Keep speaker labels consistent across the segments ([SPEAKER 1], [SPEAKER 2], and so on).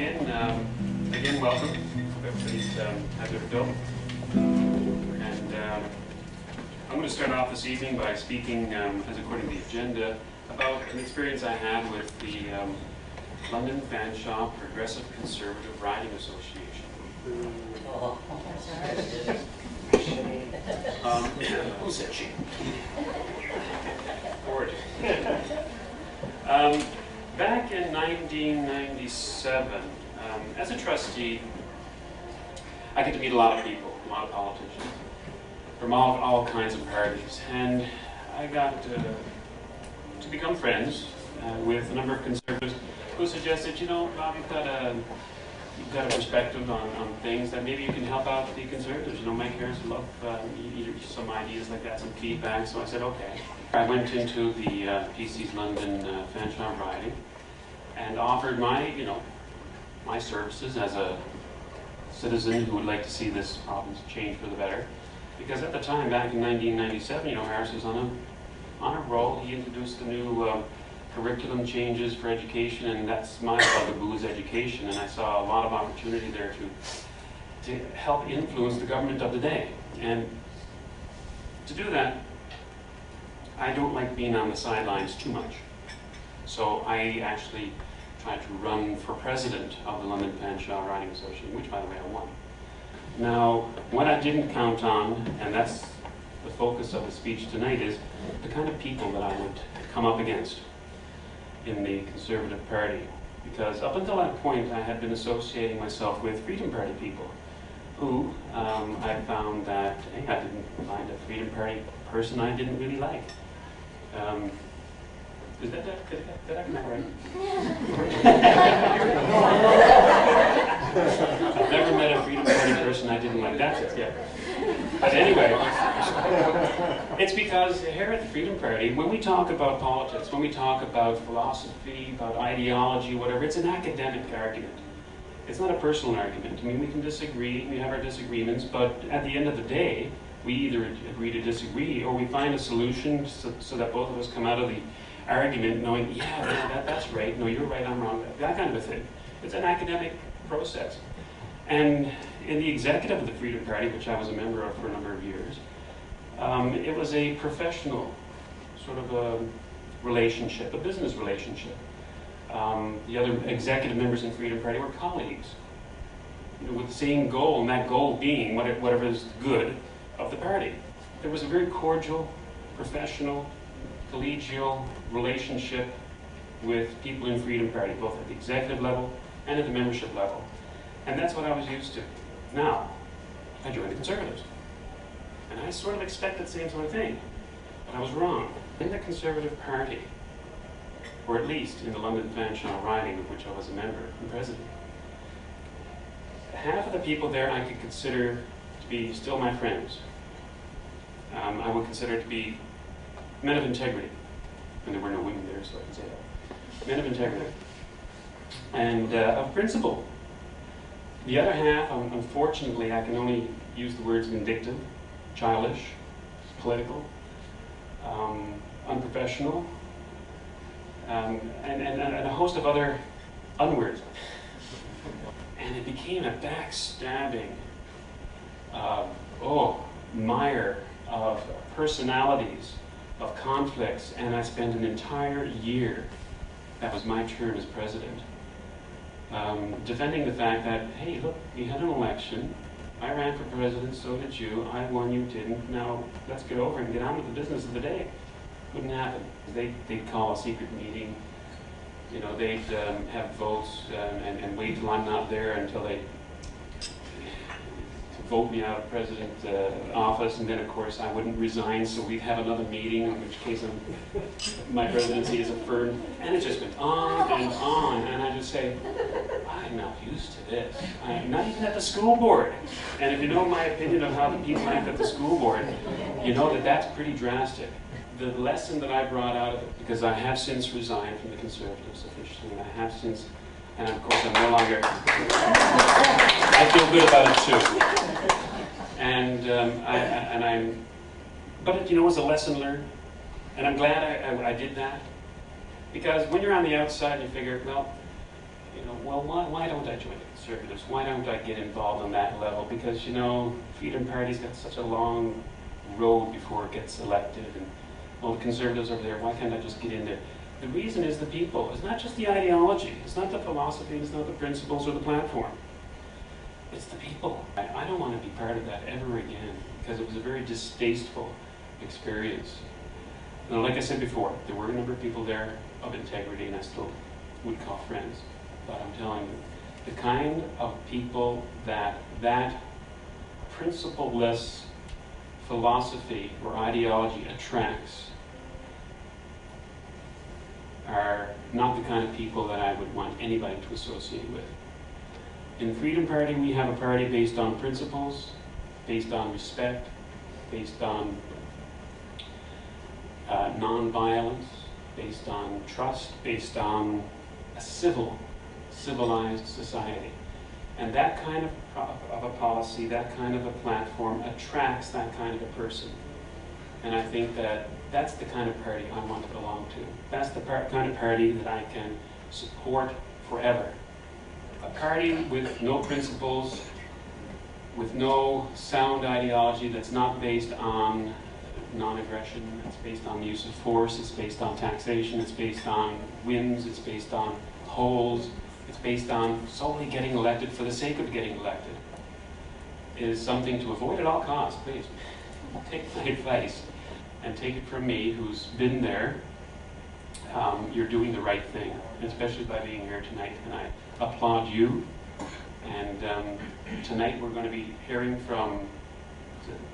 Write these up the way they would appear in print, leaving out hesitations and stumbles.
[SPEAKER 1] begin, again, welcome. Hope everybody's had their fill. And I'm going to start off this evening by speaking, as according to the agenda, about an experience I had with the London Fanshawe Progressive Conservative Riding Association. Who said she? Forward. Back in 1997, as a trustee, I get to meet a lot of people, a lot of politicians, from all kinds of parties, and I got to become friends with a number of conservatives who suggested, you know, Bob, you've got a perspective on things that maybe you can help out the conservatives. You know, Mike Harris would love some ideas like that, some feedback. So I said, okay. I went into the PC's London Fanshawe riding and offered my services as a citizen who would like to see this province change for the better. Because at the time, back in 1997, you know, Harris was on a roll. He introduced the new curriculum changes for education, and that's my bugaboo is education. And I saw a lot of opportunity there to help influence the government of the day. And to do that, I don't like being on the sidelines too much. So I actually tried to run for president of the London Fanshawe Riding Association, which, by the way, I won. Now, what I didn't count on, and that's the focus of the speech tonight, is the kind of people that I would come up against in the Conservative Party. Because up until that point, I had been associating myself with Freedom Party people who I found that, hey, I didn't find a Freedom Party person I didn't really like. Did I get that right? I've never met a Freedom Party person I didn't like. That's it, yeah. But anyway, it's because here at the Freedom Party, when we talk about politics, when we talk about philosophy, about ideology, whatever, it's an academic argument. It's not a personal argument. I mean, we can disagree, we have our disagreements, but at the end of the day, we either agree to disagree or we find a solution so that both of us come out of the argument knowing, yeah, that's right, no, you're right, I'm wrong, that kind of a thing. It's an academic process. And in the executive of the Freedom Party, which I was a member of for a number of years, it was a professional sort of a relationship, a business relationship. The other executive members in Freedom Party were colleagues, you know, with the same goal, and that goal being whatever is good of the party. There was a very cordial, professional, collegial relationship with people in Freedom Party, both at the executive level and at the membership level. And that's what I was used to. Now, I joined the Conservatives. And I sort of expected the same sort of thing. But I was wrong. In the Conservative Party, or at least in the London Fanshawe riding, of which I was a member and president, half of the people there I could consider to be still my friends. I would consider to be men of integrity. And there were no women there, so I can say that. Men of integrity. And of principle. The other half, unfortunately, I can only use the words vindictive, childish, political, unprofessional, and a host of other unwords. And it became a backstabbing, mire of personalities, of conflicts, and I spent an entire year, that was my term as president, defending the fact that, hey, look, we had an election, I ran for president, so did you, I won, you didn't, now let's get over and get on with the business of the day. Wouldn't happen. They'd call a secret meeting, you know, they'd have votes and wait till I'm not there until they vote me out of president's office, and then of course I wouldn't resign, so we'd have another meeting, in which case my presidency is affirmed, and it just went on, and I just say, I'm not used to this. I'm not even at the school board. And if you know my opinion of how the people act at the school board, you know that that's pretty drastic. The lesson that I brought out of it, because I have since resigned from the Conservatives officially, and I have since, and of course I'm no longer, I feel good about it too. And but you know, it was a lesson learned, and I'm glad I did that, because when you're on the outside, you figure, well, you know, well, why don't I join the Conservatives? Why don't I get involved on that level? Because, you know, Freedom Party's got such a long road before it gets elected, and all the Conservatives over there, why can't I just get in there? The reason is the people. It's not just the ideology. It's not the philosophy. It's not the principles or the platform. It's the people. I don't want to be part of that ever again, because it was a very distasteful experience. And like I said before, there were a number of people there of integrity, and I still would call friends. But I'm telling you, the kind of people that principle-less philosophy or ideology attracts are not the kind of people that I would want anybody to associate with. In the Freedom Party, we have a party based on principles, based on respect, based on non-violence, based on trust, based on a civilized society. And that kind of a policy, that kind of a platform attracts that kind of a person. And I think that that's the kind of party I want to belong to. That's the kind of party that I can support forever. A party with no principles, with no sound ideology, that's not based on non-aggression, it's based on the use of force, it's based on taxation, it's based on whims, it's based on holes, it's based on solely getting elected for the sake of getting elected, is something to avoid at all costs. Please, take my advice and take it from me, who's been there. You're doing the right thing, especially by being here tonight, and I applaud you. And tonight we're going to be hearing from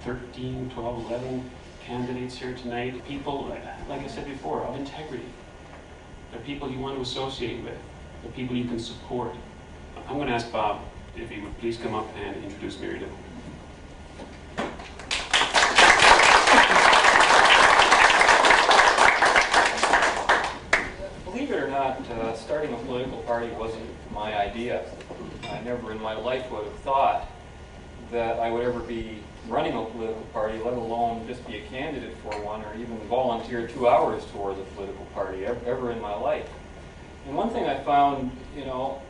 [SPEAKER 1] 13, 12, 11 candidates here tonight. People, like I said before, of integrity. They're people you want to associate with. They're people you can support. I'm going to ask Bob if he would please come up and introduce Mary Lou.
[SPEAKER 2] Believe it or not, starting a political party wasn't my idea. I never in my life would have thought that I would ever be running a political party, let alone just be a candidate for one, or even volunteer 2 hours towards a political party ever in my life. And one thing I found, you know,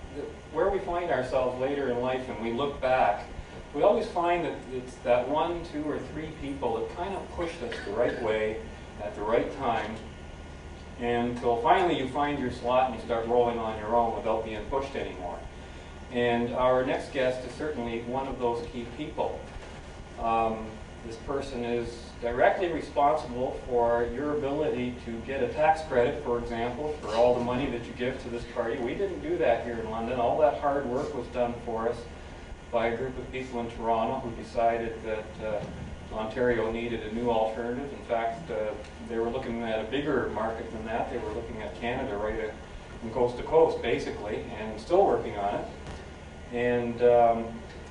[SPEAKER 2] where we find ourselves later in life and we look back, we always find that it's that 1, 2, or 3 people that kind of pushed us the right way at the right time, until finally you find your slot and you start rolling on your own without being pushed anymore. And our next guest is certainly one of those key people. This person is directly responsible for your ability to get a tax credit, for example, for all the money that you give to this party. We didn't do that here in London. All that hard work was done for us by a group of people in Toronto who decided that Ontario needed a new alternative. In fact, they were looking at a bigger market than that. They were looking at Canada right from coast to coast, basically, and still working on it. And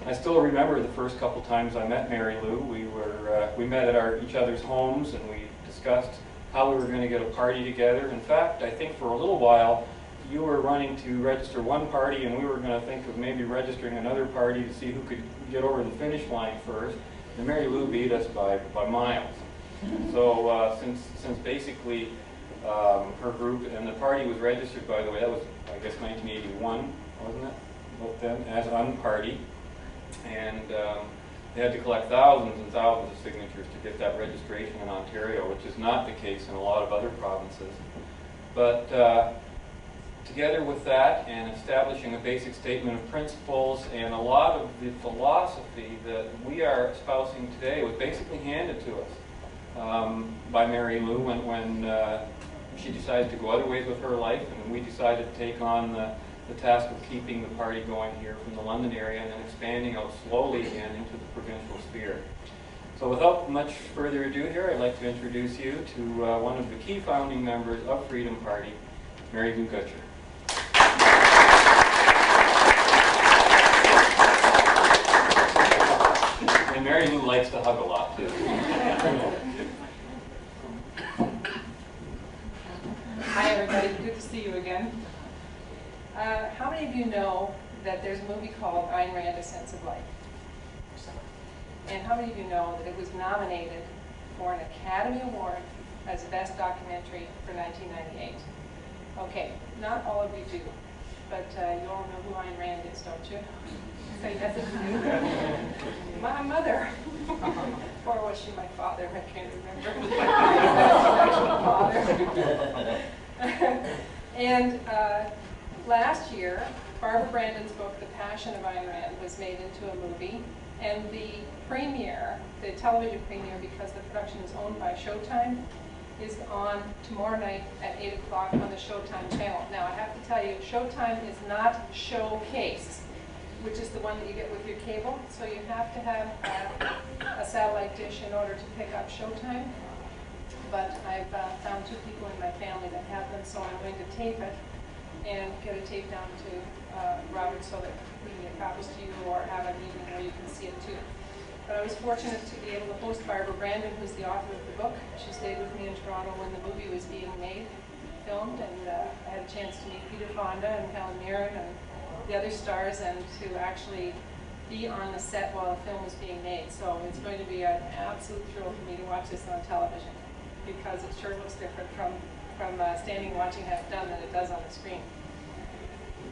[SPEAKER 2] I still remember the first couple times I met Mary Lou. We met at each other's homes, and we discussed how we were going to get a party together. In fact, I think for a little while you were running to register one party, and we were going to think of maybe registering another party to see who could get over the finish line first. And Mary Lou beat us by miles. So since basically her group and the party was registered, by the way, that was I guess 1981, wasn't it? Both then as unparty. And they had to collect thousands and thousands of signatures to get that registration in Ontario, which is not the case in a lot of other provinces. But together with that and establishing a basic statement of principles, and a lot of the philosophy that we are espousing today was basically handed to us by Mary Lou when she decided to go other ways with her life, and we decided to take on the task of keeping the party going here from the London area and then expanding out slowly again into the provincial sphere. So without much further ado here, I'd like to introduce you to one of the key founding members of Freedom Party, Mary Lou Gutscher. And Mary Lou likes to hug a lot, too.
[SPEAKER 3] Hi, everybody. Good to see you again. How many of you know that there's a movie called Ayn Rand, A Sense of Life? And how many of you know that it was nominated for an Academy Award as Best Documentary for 1998? Okay, not all of you do. but you all know who Ayn Rand is, don't you? So yes, it's you. My mother. Or was she my father? I can't remember. Actual father. And last year, Barbara Brandon's book, The Passion of Ayn Rand, was made into a movie. And the premiere, the television premiere, because the production is owned by Showtime, is on tomorrow night at 8 o'clock on the Showtime channel. Now, I have to tell you, Showtime is not Showcase, which is the one that you get with your cable. So you have to have a satellite dish in order to pick up Showtime. But I've found 2 people in my family that have them, so I'm going to tape it and get it taped down to Robert so that we can get copies to you or have an evening where you can see it too. But I was fortunate to be able to host Barbara Brandon, who's the author of the book. She stayed with me in Toronto when the movie was being made, filmed, and I had a chance to meet Peter Fonda and Helen Mirren and the other stars, and to actually be on the set while the film was being made. So it's going to be an absolute thrill for me to watch this on television, because it sure looks different from standing watching how it's done than it does on the screen.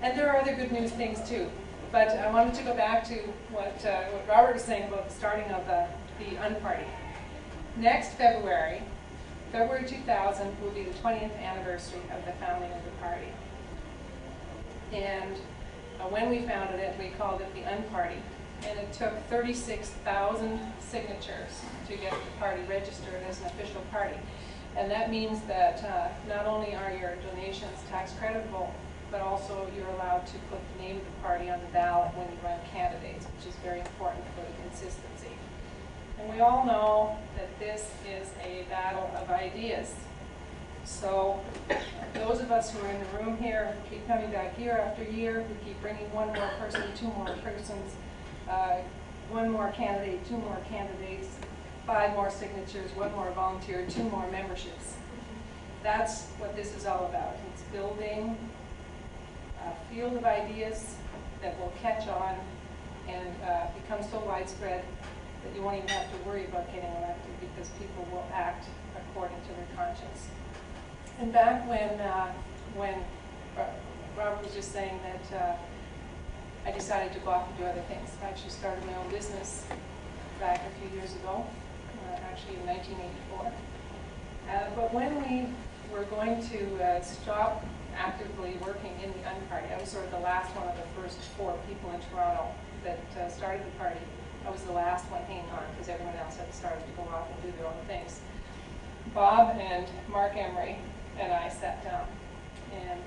[SPEAKER 3] And there are other good news things too. But I wanted to go back to what Robert was saying about the starting of the Unparty. Next February 2000, will be the 20th anniversary of the founding of the party. And when we founded it, we called it the Unparty. And it took 36,000 signatures to get the party registered as an official party. And that means that not only are your donations tax creditable, but also you're allowed to put the name of the party on the ballot when you run candidates, which is very important for the consistency. And we all know that this is a battle of ideas. So those of us who are in the room here, who keep coming back year after year, who keep bringing one more person, 2 more persons, 1 more candidate, 2 more candidates, 5 more signatures, 1 more volunteer, 2 more memberships. That's what this is all about. It's building a field of ideas that will catch on and become so widespread that you won't even have to worry about getting elected, because people will act according to their conscience. And back when Robert was just saying that I decided to go off and do other things. I actually started my own business back a few years ago, actually in 1984. But when we were going to stop actively working in the Unparty, I was sort of the last one of the first 4 people in Toronto that started the party. I was the last one hanging on because everyone else had started to go off and do their own things. Bob and Mark Emery and I sat down, and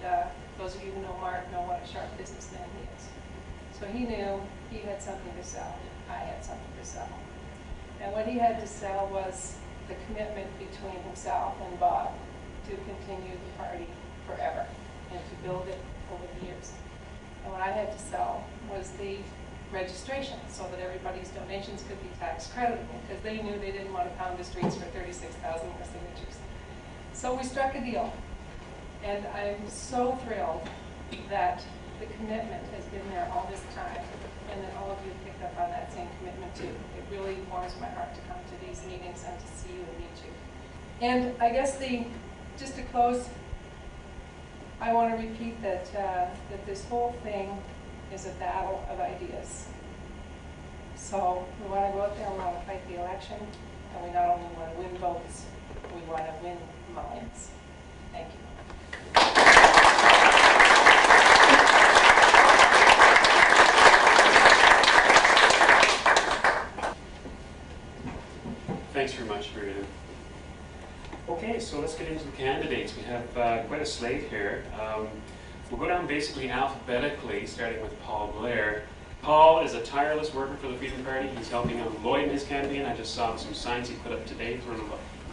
[SPEAKER 3] those of you who know Mark know what a sharp businessman he is. So he knew he had something to sell. I had something to sell. And what he had to sell was the commitment between himself and Bob to continue the party forever and to build it over the years. And what I had to sell was the registration so that everybody's donations could be tax creditable, because they knew they didn't want to pound the streets for 36,000 more signatures. So we struck a deal. And I'm so thrilled that the commitment has been there all this time, and that all of you picked up on that same commitment too. It really warms my heart to come to these meetings and to see you and meet you. And I guess just to close, I want to repeat that that this whole thing is a battle of ideas. So we want to go out there and we want to fight the election, and we not only want to win votes, we want to win minds. Thank you.
[SPEAKER 1] Thanks very much, Mary Lou. Okay, so let's get into the candidates. We have quite a slate here. We'll go down basically alphabetically, starting with Paul Blair. Paul is a tireless worker for the Freedom Party. He's helping out Lloyd in his campaign. I just saw some signs he put up today for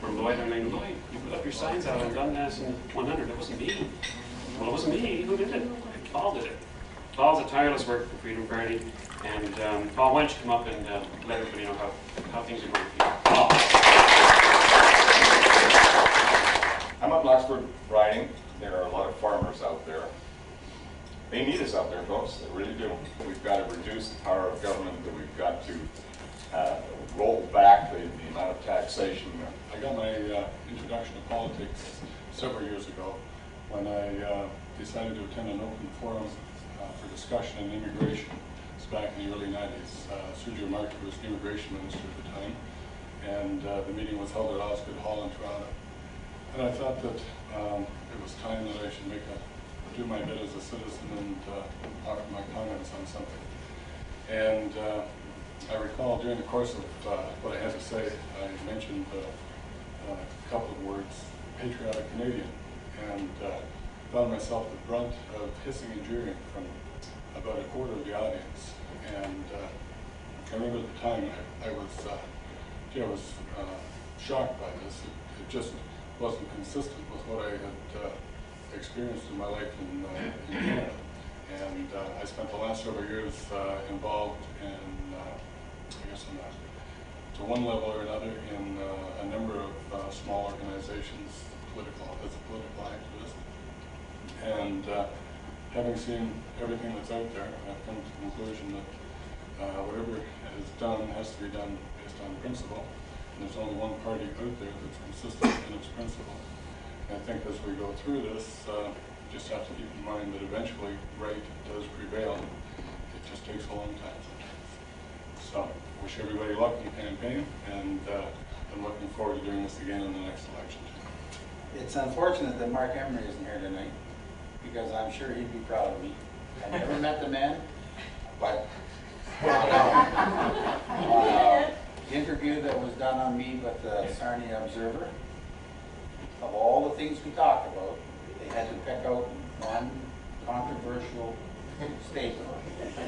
[SPEAKER 1] Lloyd. I'm like, Lloyd, you put up your signs out on Dundas and 100. It wasn't me. Well, it wasn't me. Who did it? Paul did it. Paul's a tireless worker for the Freedom Party. And Paul, why don't you come up and let everybody know how things are going for you. Paul.
[SPEAKER 4] I'm up in Oxford riding. There are a lot of farmers out there. They need us out there, folks. They really do. We've got to reduce the power of government. That we've got to roll back the amount of taxation.
[SPEAKER 5] I got my introduction to politics several years ago when I decided to attend an open forum for discussion on immigration. It's back in the early 90s. Sergio Marti was the immigration minister at the time, and the meeting was held at Osgoode Hall in Toronto. And I thought that it was time that I should do my bit as a citizen and offer my comments on something. And I recall during the course of what I had to say, I mentioned a couple of words, patriotic Canadian, and found myself the brunt of hissing and jeering from about a quarter of the audience. And I remember at the time I was shocked by this. It just wasn't consistent with what I had experienced in my life in Canada. And I spent the last several years involved in, I guess to one level or another, in a number of small organizations, as a political activist. And having seen everything that's out there, I've come to the conclusion that whatever is done has to be done based on principle. And there's only one party out there that's consistent in its principle. And I think as we go through this, just have to keep in mind that eventually right does prevail. It just takes a long time sometimes. So, wish everybody luck in the campaign, and I'm looking forward to doing this again in the next election.
[SPEAKER 6] It's unfortunate that Mark Emery isn't here tonight, because I'm sure he'd be proud of me. I never met the man, but on the interview that was done on me with the Sarnia Observer, of all the things we talked about, they had to pick out one controversial statement.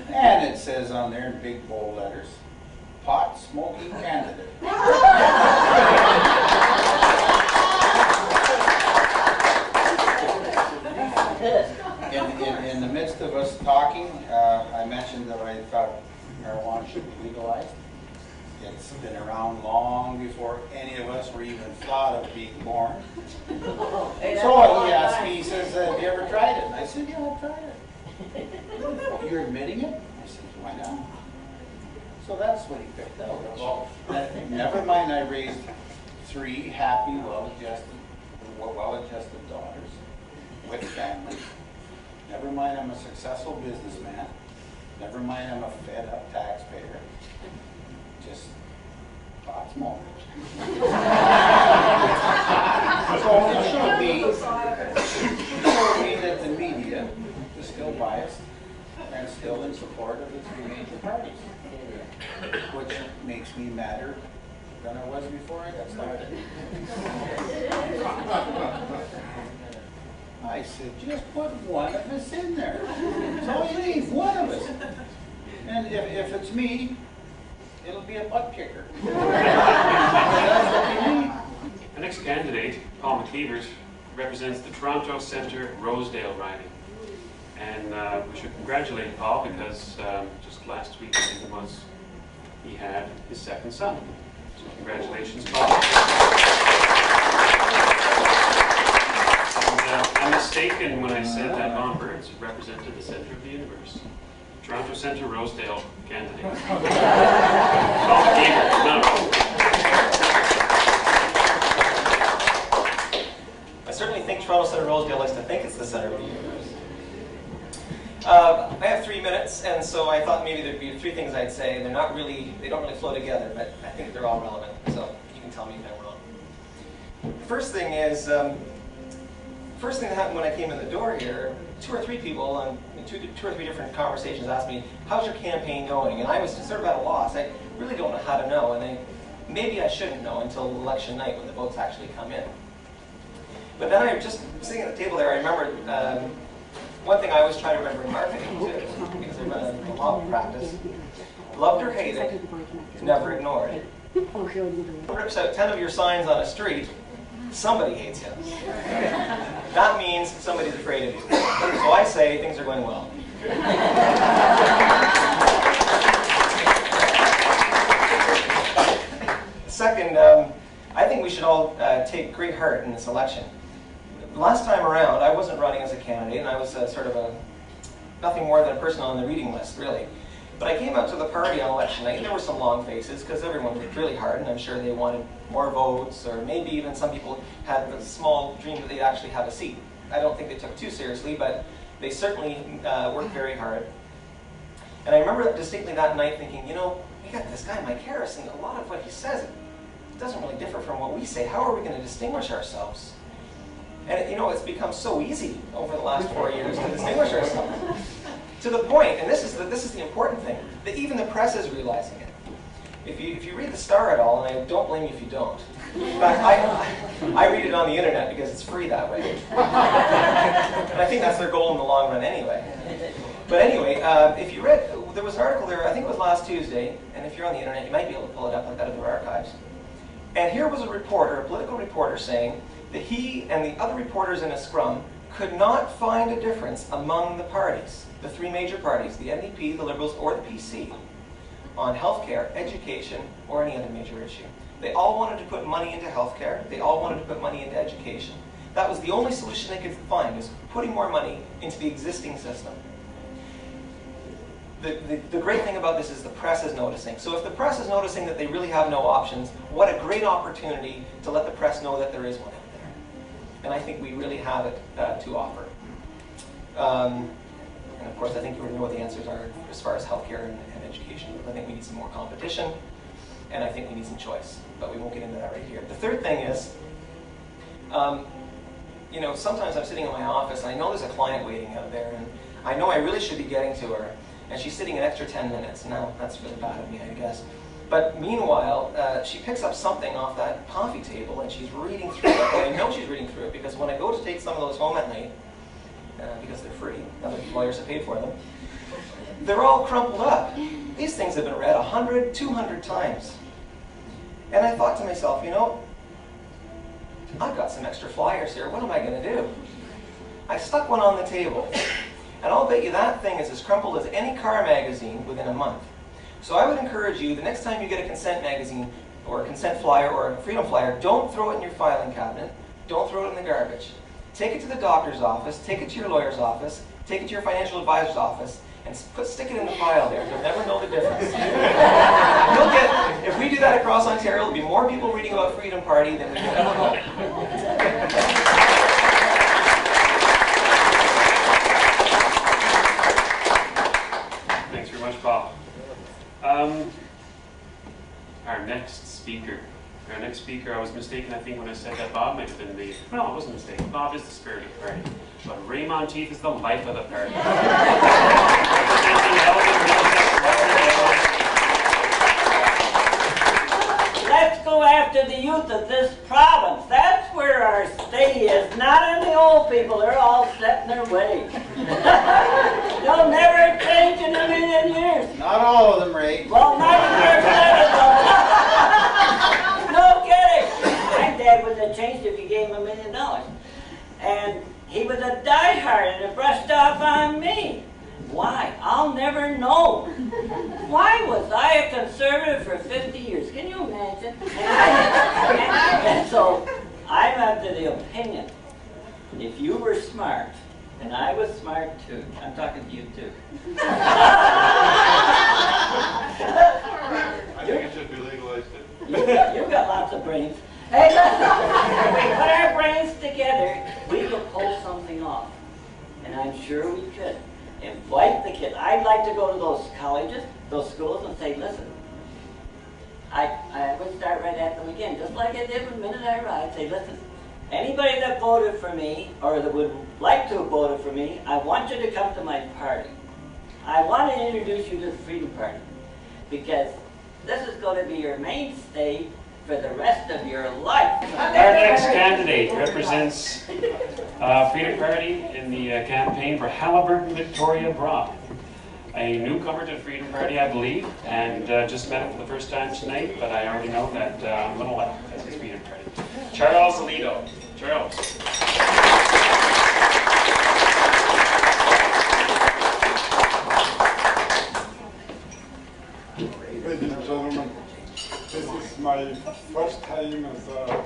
[SPEAKER 6] And it says on there in big bold letters, pot smoking candidate. In the midst of us talking, I mentioned that I thought marijuana should be legalized. It's been around long before any of us were even thought of being born. So he asked me, he says, have you ever tried it? And I said, yeah, I've tried it. Oh, you're admitting it? I said, why not? So that's what he picked out. Well, never mind, I raised 3 happy, well-adjusted daughters with families. Never mind, I'm a successful businessman. Never mind, I'm a fed-up taxpayer. Just pot smoking. So it showed me that the media is still biased and still in support of the 3 major parties, which makes me madder than I was before I got started. I said, just put one of us in there. That's all you need, one of us. And if it's me, it'll be a butt kicker. That's what you need.
[SPEAKER 1] The next candidate, Paul McKeevers, represents the Toronto Centre Rosedale riding. And we should congratulate Paul because just last week, I think it was, he had his 2nd son. So congratulations, Paul. And I'm mistaken when I said that Vaughan Burns represented the centre of the universe. Toronto Centre Rosedale candidate. Paul McKeevers, no.
[SPEAKER 7] I certainly think Toronto Centre Rosedale likes to think it's the centre of the universe. I have 3 minutes, and so I thought maybe there'd be 3 things I'd say. They don't really flow together, but I think they're all relevant. So you can tell me if I'm wrong. First thing is, first thing that happened when I came in the door here, 2 or 3 people on 2 or 3 different conversations asked me, "How's your campaign going?" And I was sort of at a loss. I really don't know how to know, and maybe I shouldn't know until election night when the votes actually come in. But then I just sitting at the table there, I remembered one thing I always try to remember in marketing too, because I've been a law practice. Loved or hated, never ignored. Rips out 10 of your signs on a street, somebody hates you. That means somebody's afraid of you. So I say things are going well. Second, I think we should all take great heart in this election. Last time around, I wasn't running as a candidate, and I was sort of nothing more than a person on the reading list, really. But I came out to the party on election night, and there were some long faces, because everyone worked really hard, and I'm sure they wanted more votes, or maybe even some people had a small dream that they'd actually have a seat. I don't think they took it too seriously, but They certainly work very hard. And I remember distinctly that night thinking, you know, we got this guy, Mike Harris, and a lot of what he says, it doesn't really differ from what we say. How are we going to distinguish ourselves? And you know, it's become so easy over the last 4 years to distinguish ourselves. To the point, and this is the important thing, that even the press is realizing it. If you read the Star at all, and I don't blame you if you don't. In fact, I read it on the internet because it's free that way. And I think that's their goal in the long run anyway. But anyway, if you read, there was an article there, I think it was last Tuesday, and if you're on the internet, you might be able to pull it up out of their archives. And here was a reporter, a political reporter, saying that he and the other reporters in a scrum could not find a difference among the parties, the three major parties, the NDP, the Liberals, or the PC, on healthcare, education, or any other major issue. They all wanted to put money into healthcare. They all wanted to put money into education. That was the only solution they could find, is putting more money into the existing system. The great thing about this is the press is noticing. So if the press is noticing that they really have no options, what a great opportunity to let the press know that there is one out there. And I think we really have it to offer. And of course, I think you already know what the answers are as far as healthcare and education. I think we need some more competition, and I think we need some choice. But we won't get into that right here. The third thing is, you know, sometimes I'm sitting in my office, and I know there's a client waiting out there, and I know I really should be getting to her, and she's sitting an extra 10 minutes. Now, that's really bad of me, I guess. But meanwhile, she picks up something off that coffee table, and she's reading through it. And I know she's reading through it because when I go to take some of those home at night, because they're free, other lawyers have paid for them, they're all crumpled up. These things have been read 100, 200 times. And I thought to myself, you know, I've got some extra flyers here. What am I going to do? I stuck one on the table. And I'll bet you that thing is as crumpled as any car magazine within a month. So I would encourage you, the next time you get a consent magazine, or a consent flyer, or a freedom flyer, don't throw it in your filing cabinet. Don't throw it in the garbage. Take it to the doctor's office, take it to your lawyer's office, take it to your financial advisor's office, and stick it in the pile there. You'll never know the difference. You'll get, if we do that across Ontario, there'll be more people reading about Freedom Party than we could ever hope.
[SPEAKER 1] Thanks very much, Bob. Our next speaker, I was mistaken, I think, when I said that Bob might have been the, no, I wasn't mistaken. Bob is the spirit of the party. But Ray Monteith is the life of the party.
[SPEAKER 8] Let's go after the youth of this province. That's where our stay is, not in the old people. They're all set in their ways. They'll never change in a million years.
[SPEAKER 6] Not all of them, Ray.
[SPEAKER 8] Well, 90% of them. No kidding. My dad wouldn't have changed if you gave him $1 million. And he was a diehard and it brushed off on me. Why? I'll never know. Why was I a conservative for 50 years? Can you imagine? And so I'm of the opinion, if you were smart, and I was smart too, I'm talking to you too.
[SPEAKER 9] I think it should be legalized too.
[SPEAKER 8] You got lots of brains. Hey, listen, if we put our brains together, we could pull something off. And I'm sure we could. Invite the kids. I'd like to go to those colleges, those schools, and say, listen, I would start right at them again, just like I did the minute I arrived. Say, listen, anybody that voted for me, or that would like to have voted for me, I want you to come to my party. I want to introduce you to the Freedom Party, because this is going to be your mainstay for the rest of your life.
[SPEAKER 1] Our next candidate represents Freedom Party in the campaign for Halliburton Victoria Broad, a newcomer to the Freedom Party, I believe, and just met him for the first time tonight, but I already know that I'm going to elect him as his Freedom Party. Charles Alito. Charles.
[SPEAKER 10] Ladies and gentlemen, this is my first time as a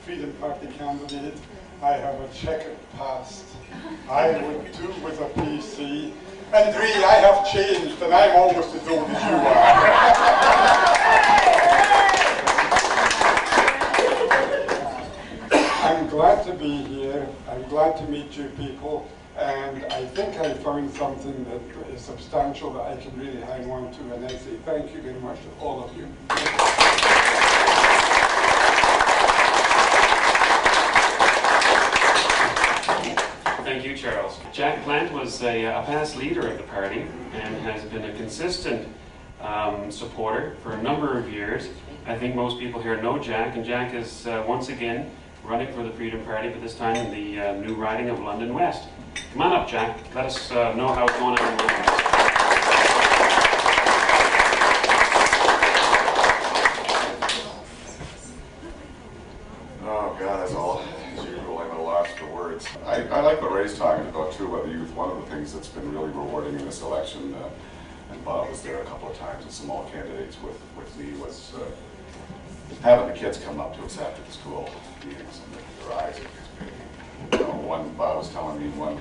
[SPEAKER 10] Freedom Party candidate. I have a checkered past. I would do with a PC. And Ray, I have changed, and I'm almost as old as you are. I'm glad to be here. I'm glad to meet you people. And I think I found something that is substantial that I can really hang on to, and I say thank you very much to all of you.
[SPEAKER 1] Thank you, Charles. Jack Plant was a past leader of the party and has been a consistent supporter for a number of years. I think most people here know Jack, and Jack is once again running for the Freedom Party, but this time in the new riding of London West. Come on up, Jack. Let us know how it's going on in London.
[SPEAKER 4] Oh God, that's all. As usual, I'm at a loss for words. I like what Ray's talking about too, about the youth. One of the things that's been really rewarding in this election, and Bob was there a couple of times, and some all candidates with me, was having the kids come up to us after the school meetings and their eyes are just big. You know, Bob was telling me one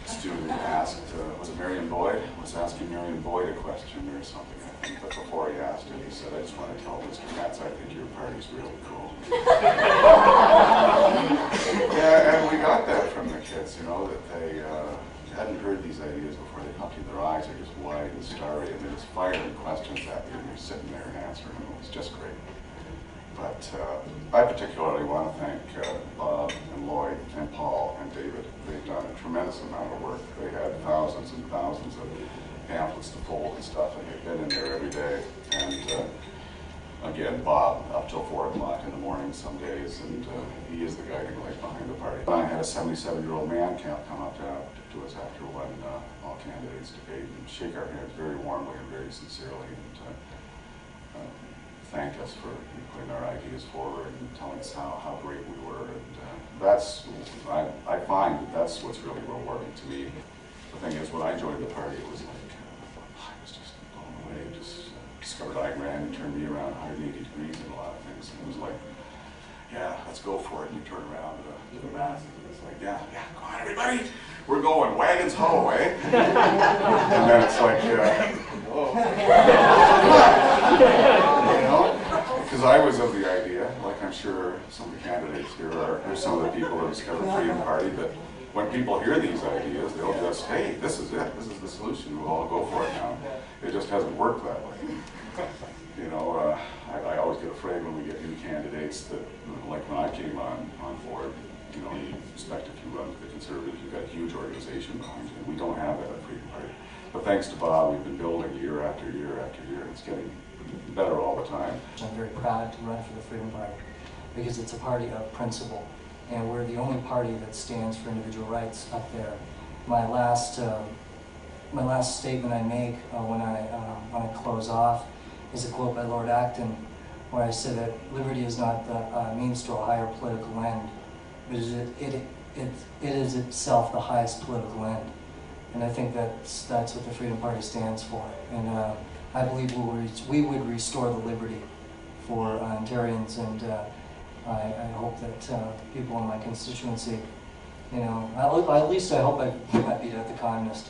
[SPEAKER 4] student asked, was it Marion Boyd? Was asking Marion Boyd a question or something, I think, but before he asked it, he said, I just want to tell Mr. Metz, I think your party's really cool. Yeah, and we got that from the kids, you know, that they hadn't heard these ideas before they come to you. Their eyes are just wide and starry, and they're just firing questions at you, and you're sitting there and answering them. It was just great. But I particularly want to thank Bob and Lloyd and Paul and David. They've done a tremendous amount of work. They had thousands and thousands of pamphlets to fold and stuff, and they've been in there every day. And again, Bob up till 4 o'clock in the morning some days, and he is the guiding light behind the party. I had a 77-year-old man come up to us after one all candidates debate and shake our hands very warmly and very sincerely, and thanked us for putting our ideas forward and telling us how great we were. And I find that's what's really rewarding to me. The thing is, when I joined the party, it was like, I was just blown away. Just discovered Ayn Rand and turned me around 180 degrees in a lot of things. And it was like, yeah, let's go for it. And you turn around to the masses, and it's like, yeah, come on, everybody. We're going, wagons ho, eh? And then it's like, whoa. You know? Because I was of the idea, like I'm sure some of the candidates here are some of the people that discovered Freedom Party, that when people hear these ideas, they'll just, hey, this is it. This is the solution. We'll all go for it now. It just hasn't worked that way. You know, I always get afraid when we get new candidates that, like when I came on board, you know, you expect if you run for the Conservatives, you've got a huge organization behind you. We don't have that at Freedom Party. But thanks to Bob, we've been building year after year after year. It's getting better all the time.
[SPEAKER 11] I'm very proud to run for the Freedom Party because it's a party of principle, and we're the only party that stands for individual rights up there. My last statement I make when I close off is a quote by Lord Acton, where I said that liberty is not the means to a higher political end, but it is itself the highest political end. And I think that's what the Freedom Party stands for. And I believe we would restore the liberty for Ontarians, and I hope that people in my constituency, you know, at least I hope I beat out the communist.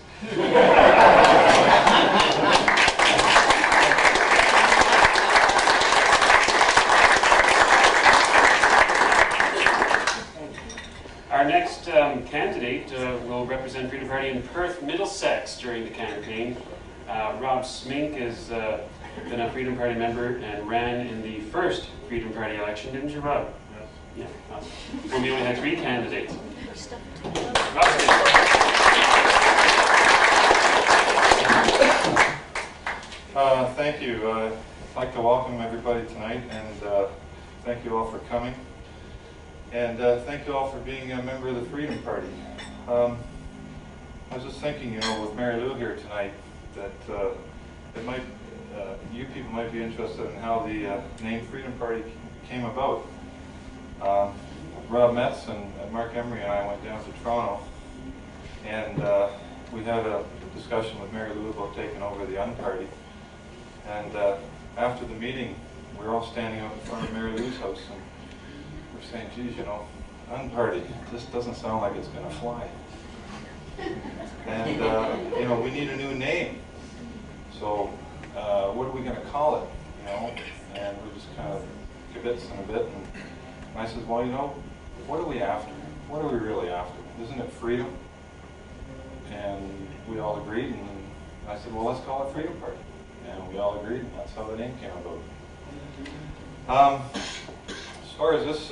[SPEAKER 1] Our next candidate will represent Freedom Party in Perth, Middlesex during the campaign. Rob Smink has been a Freedom Party member and ran in the first Freedom Party election, didn't you, Rob? Yes. Yeah. When we only had 3 candidates. Rob Smink.
[SPEAKER 9] Thank you. I'd like to welcome everybody tonight, and thank you all for coming. And thank you all for being a member of the Freedom Party. I was just thinking, you know, with Mary Lou here tonight, that you people might be interested in how the name Freedom Party came about. Rob Metz and Mark Emery and I went down to Toronto, and we had a discussion with Mary Lou about taking over the Un-Party. And after the meeting, we were all standing out in front of Mary Lou's house, and we're saying, geez, you know, Un-Party, this doesn't sound like it's going to fly. And, you know, we need a new name. So what are we going to call it, you know? And we just kind of kibitzing a bit. And I said, well, you know, what are we after? What are we really after? Isn't it freedom? and we all agreed, and I said, well, let's call it Freedom Party. And we all agreed, and that's how the name came about. As far as this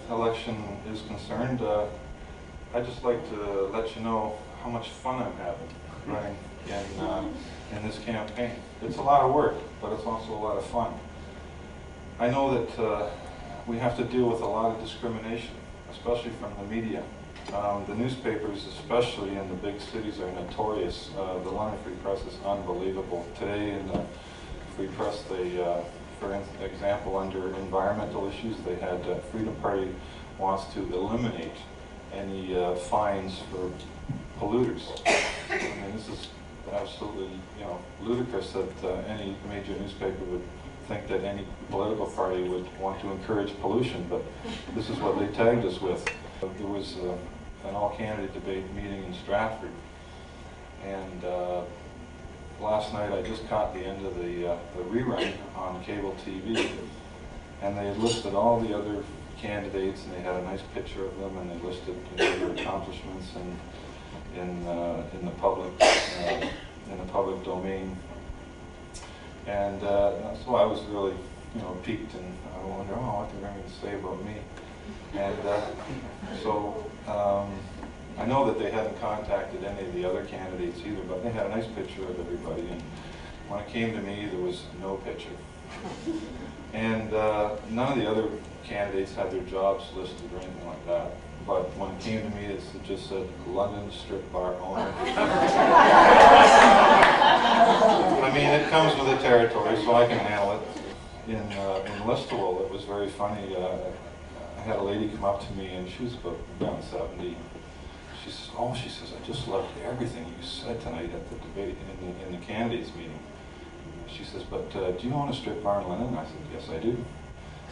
[SPEAKER 9] election is concerned, I'd just like to let you know how much fun I'm having running in this campaign. It's a lot of work, but it's also a lot of fun. I know that we have to deal with a lot of discrimination, especially from the media. The newspapers, especially in the big cities, are notorious. The London Free Press is unbelievable. Today in the Free Press, they, for example, under environmental issues, they had Freedom Party wants to eliminate any fines for polluters. I mean, this is absolutely, ludicrous that any major newspaper would think that any political party would want to encourage pollution, but this is what they tagged us with. There was an all-candidate debate meeting in Stratford, and last night I just caught the end of the rerun on cable TV, and they had listed all the other candidates, and they had a nice picture of them, and they listed their accomplishments in the public domain. And so I was really, piqued, and I wonder, what they're going to say about me. And so I know that they hadn't contacted any of the other candidates either, but they had a nice picture of everybody. And when it came to me, there was no picture. And none of the other candidates had their jobs listed or anything like that. But when it came to me, it just said London strip bar owner. I mean, it comes with the territory, so I can handle it. In Listowel, it was very funny. I had a lady come up to me, and she was about around 70. She says, I just loved everything you said tonight at the debate in the candidates meeting. She says, but do you own a strip bar in London? I said, yes, I do.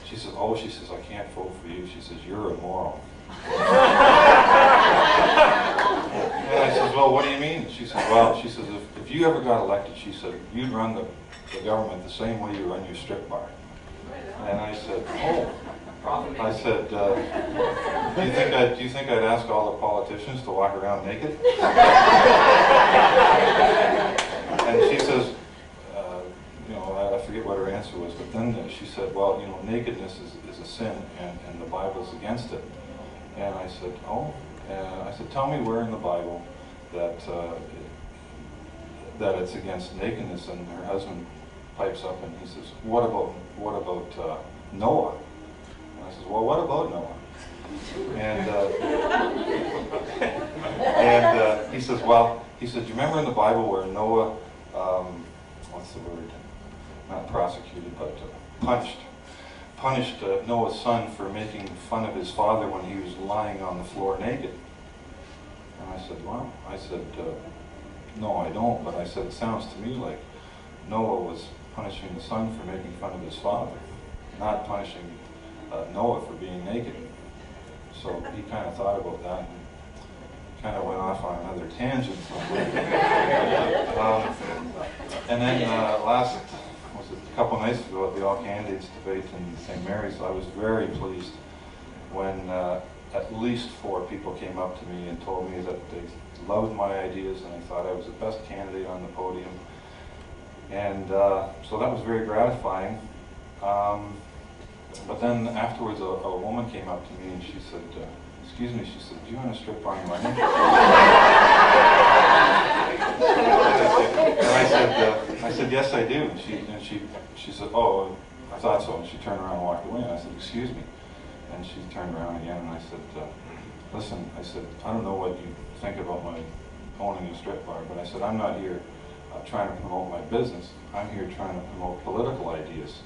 [SPEAKER 9] She says, I can't vote for you. She says, you're immoral. And I says, well, what do you mean? She says, if you ever got elected, she said, you'd run the government the same way you run your strip bar. And I said, I said, do you think I'd ask all the politicians to walk around naked? And she says, I forget what her answer was, but then she said, well, nakedness is a sin, and the Bible's against it. And I said, tell me where in the Bible that it's against nakedness. And her husband pipes up and he says, what about Noah? And I said, well, what about Noah? And he says, do you remember in the Bible where Noah, what's the word? Not prosecuted, but punished Noah's son for making fun of his father when he was lying on the floor naked. And I said, no, I don't. But I said, it sounds to me like Noah was punishing the son for making fun of his father, not punishing Noah for being naked. So he kind of thought about that and kind of went off on another tangent. And then a couple nights ago at the all-candidates debate in St. Mary's, I was very pleased when at least 4 people came up to me and told me that they loved my ideas and they thought I was the best candidate on the podium. And so that was very gratifying. But then afterwards, a woman came up to me and she said, excuse me, she said, do you own a strip bar in London? And I said, yes, I do. And she said, oh, I thought so. And she turned around and walked away. And I said, excuse me. And she turned around again. And I said, listen, I don't know what you think about my owning a strip bar, but I said, I'm not here trying to promote my business. I'm here trying to promote political ideas.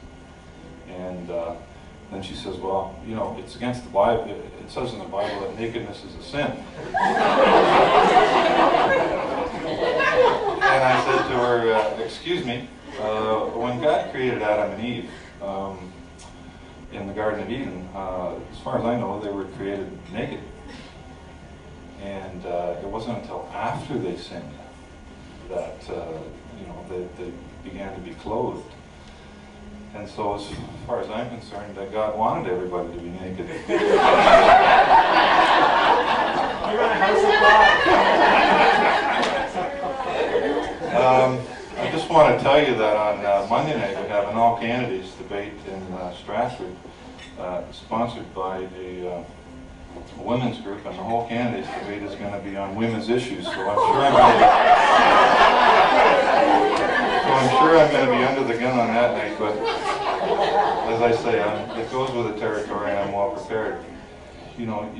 [SPEAKER 9] And then she says, well, it's against the Bible. It says in the Bible that nakedness is a sin. And I said to her, excuse me, when God created Adam and Eve in the Garden of Eden, as far as I know, they were created naked. And it wasn't until after they sinned that they began to be clothed. And so, as far as I'm concerned, that God wanted everybody to be naked.
[SPEAKER 12] You're on a house of God.
[SPEAKER 9] I just want to tell you that on Monday night we have an all-candidates debate in Stratford, sponsored by a women's group, and the whole candidates debate is going to be on women's issues. So I'm sure I'm going to be under the gun on that night. But as I say, it goes with the territory, and I'm well prepared. You know,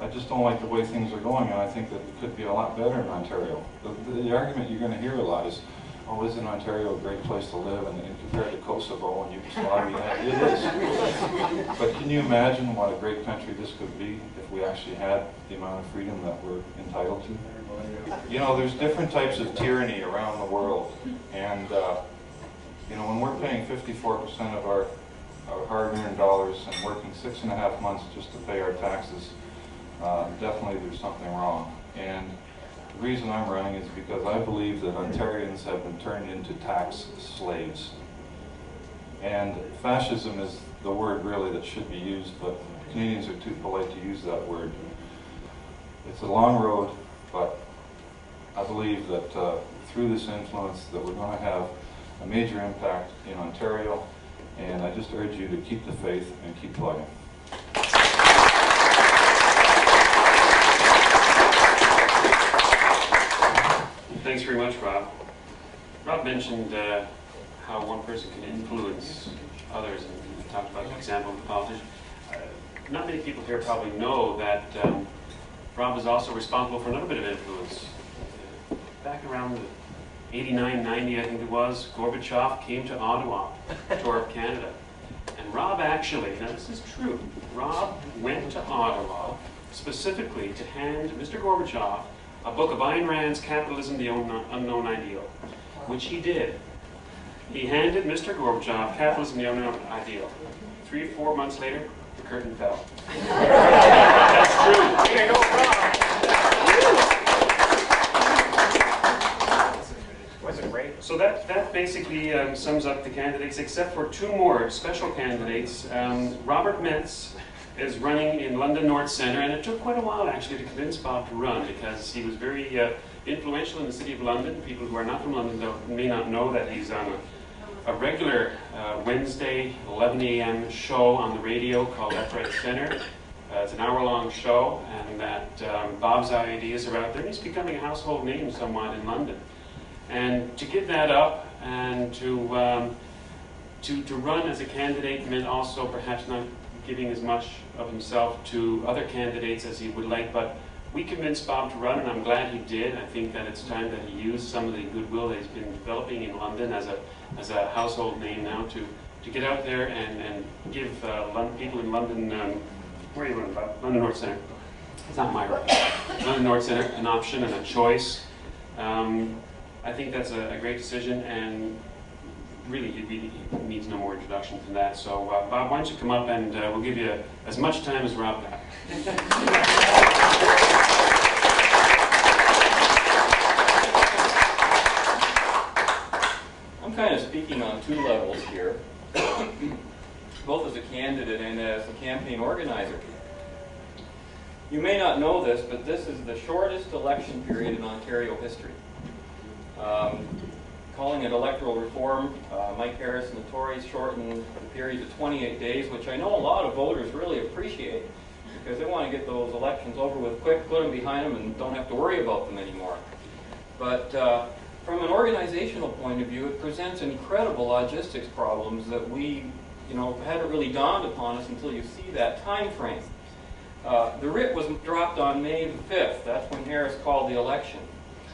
[SPEAKER 9] I just don't like the way things are going, and I think that it could be a lot better in Ontario. The argument you're going to hear a lot is, oh, isn't Ontario a great place to live, and compared to Kosovo and Yugoslavia? It is. But can you imagine what a great country this could be if we actually had the amount of freedom that we're entitled to? You know, there's different types of tyranny around the world, and you know, when we're paying 54% of our hard-earned dollars and working 6.5 months just to pay our taxes, definitely there's something wrong. And the reason I'm running is because I believe that Ontarians have been turned into tax slaves. And fascism is the word really that should be used, but Canadians are too polite to use that word. It's a long road, but I believe that through this influence that we're going to have a major impact in Ontario, and I just urge you to keep the faith and keep plugging.
[SPEAKER 1] Thanks very much, Rob. Rob mentioned how one person can influence others, and we talked about the example of the politician. Not many people here probably know that Rob is also responsible for another bit of influence. Back around 89, 90, I think it was, Gorbachev came to Ottawa, tour of Canada. And Rob actually, now this is true, Rob went to Ottawa specifically to hand Mr. Gorbachev a book of Ayn Rand's Capitalism, the Unknown Ideal, which he did. He handed Mr. Gorbachev Capitalism, the Unknown Ideal. 3 or 4 months later, the curtain fell. That's true. There you go, Rob.
[SPEAKER 7] Wasn't great.
[SPEAKER 1] So that basically sums up the candidates, except for 2 more special candidates. Robert Metz is running in London North Centre, and it took quite a while actually to convince Bob to run, because he was very influential in the City of London. People who are not from London may not know that he's on a regular Wednesday 11 a.m. show on the radio called Left, Right, Centre. It's an hour-long show, and that Bob's ideas are out there. He's becoming a household name somewhat in London. And to give that up and to run as a candidate meant also perhaps not giving as much of himself to other candidates as he would like, but we convinced Bob to run, and I'm glad he did. I think that it's time that he used some of the goodwill that he's been developing in London as a household name now to get out there and give people in London, where are you living, Bob? London North Centre. It's not my right. London North Centre, an option and a choice. I think that's a great decision, and really he needs no more introduction than that. So Bob, why don't you come up, and we'll give you as much time as Rob got.
[SPEAKER 2] I'm kind of speaking on 2 levels here, both as a candidate and as a campaign organizer. You may not know this, but this is the shortest election period in Ontario history. Calling it electoral reform, Mike Harris and the Tories shortened the period to 28 days, which I know a lot of voters really appreciate, because they want to get those elections over with quick, put them behind them, and don't have to worry about them anymore. But from an organizational point of view, it presents incredible logistics problems that we, hadn't really dawned upon us until you see that time frame. The writ was dropped on May the 5th. That's when Harris called the election.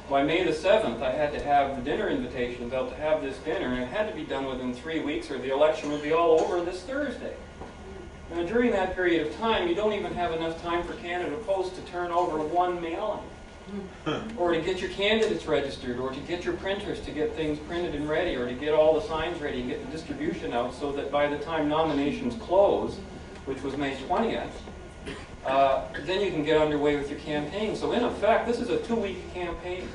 [SPEAKER 2] By May the 7th, I had to have the dinner invitations out to have this dinner, and it had to be done within 3 weeks or the election would be all over this Thursday. Now, during that period of time, you don't even have enough time for Canada Post to turn over 1 mailing, or to get your candidates registered, or to get your printers to get things printed and ready, or to get all the signs ready and get the distribution out so that by the time nominations close, which was May 20th, then you can get underway with your campaign. So in effect, this is a 2-week campaign.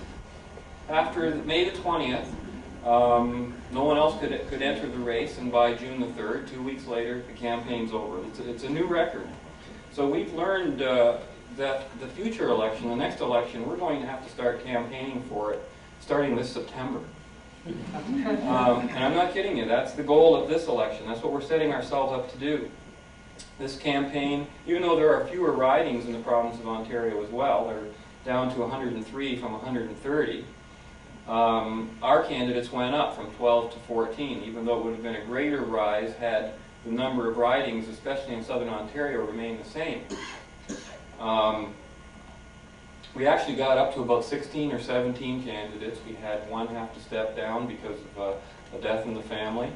[SPEAKER 2] After May the 20th, no one else could enter the race, and by June the 3rd, 2 weeks later, the campaign's over. It's a new record. So we've learned that the future election, the next election, we're going to have to start campaigning for it starting this September. And I'm not kidding you, that's the goal of this election. That's what we're setting ourselves up to do. This campaign, even though there are fewer ridings in the province of Ontario as well, they're down to 103 from 130, our candidates went up from 12 to 14, even though it would have been a greater rise had the number of ridings, especially in southern Ontario, remained the same. We actually got up to about 16 or 17 candidates. We had one have to step down because of a death in the family.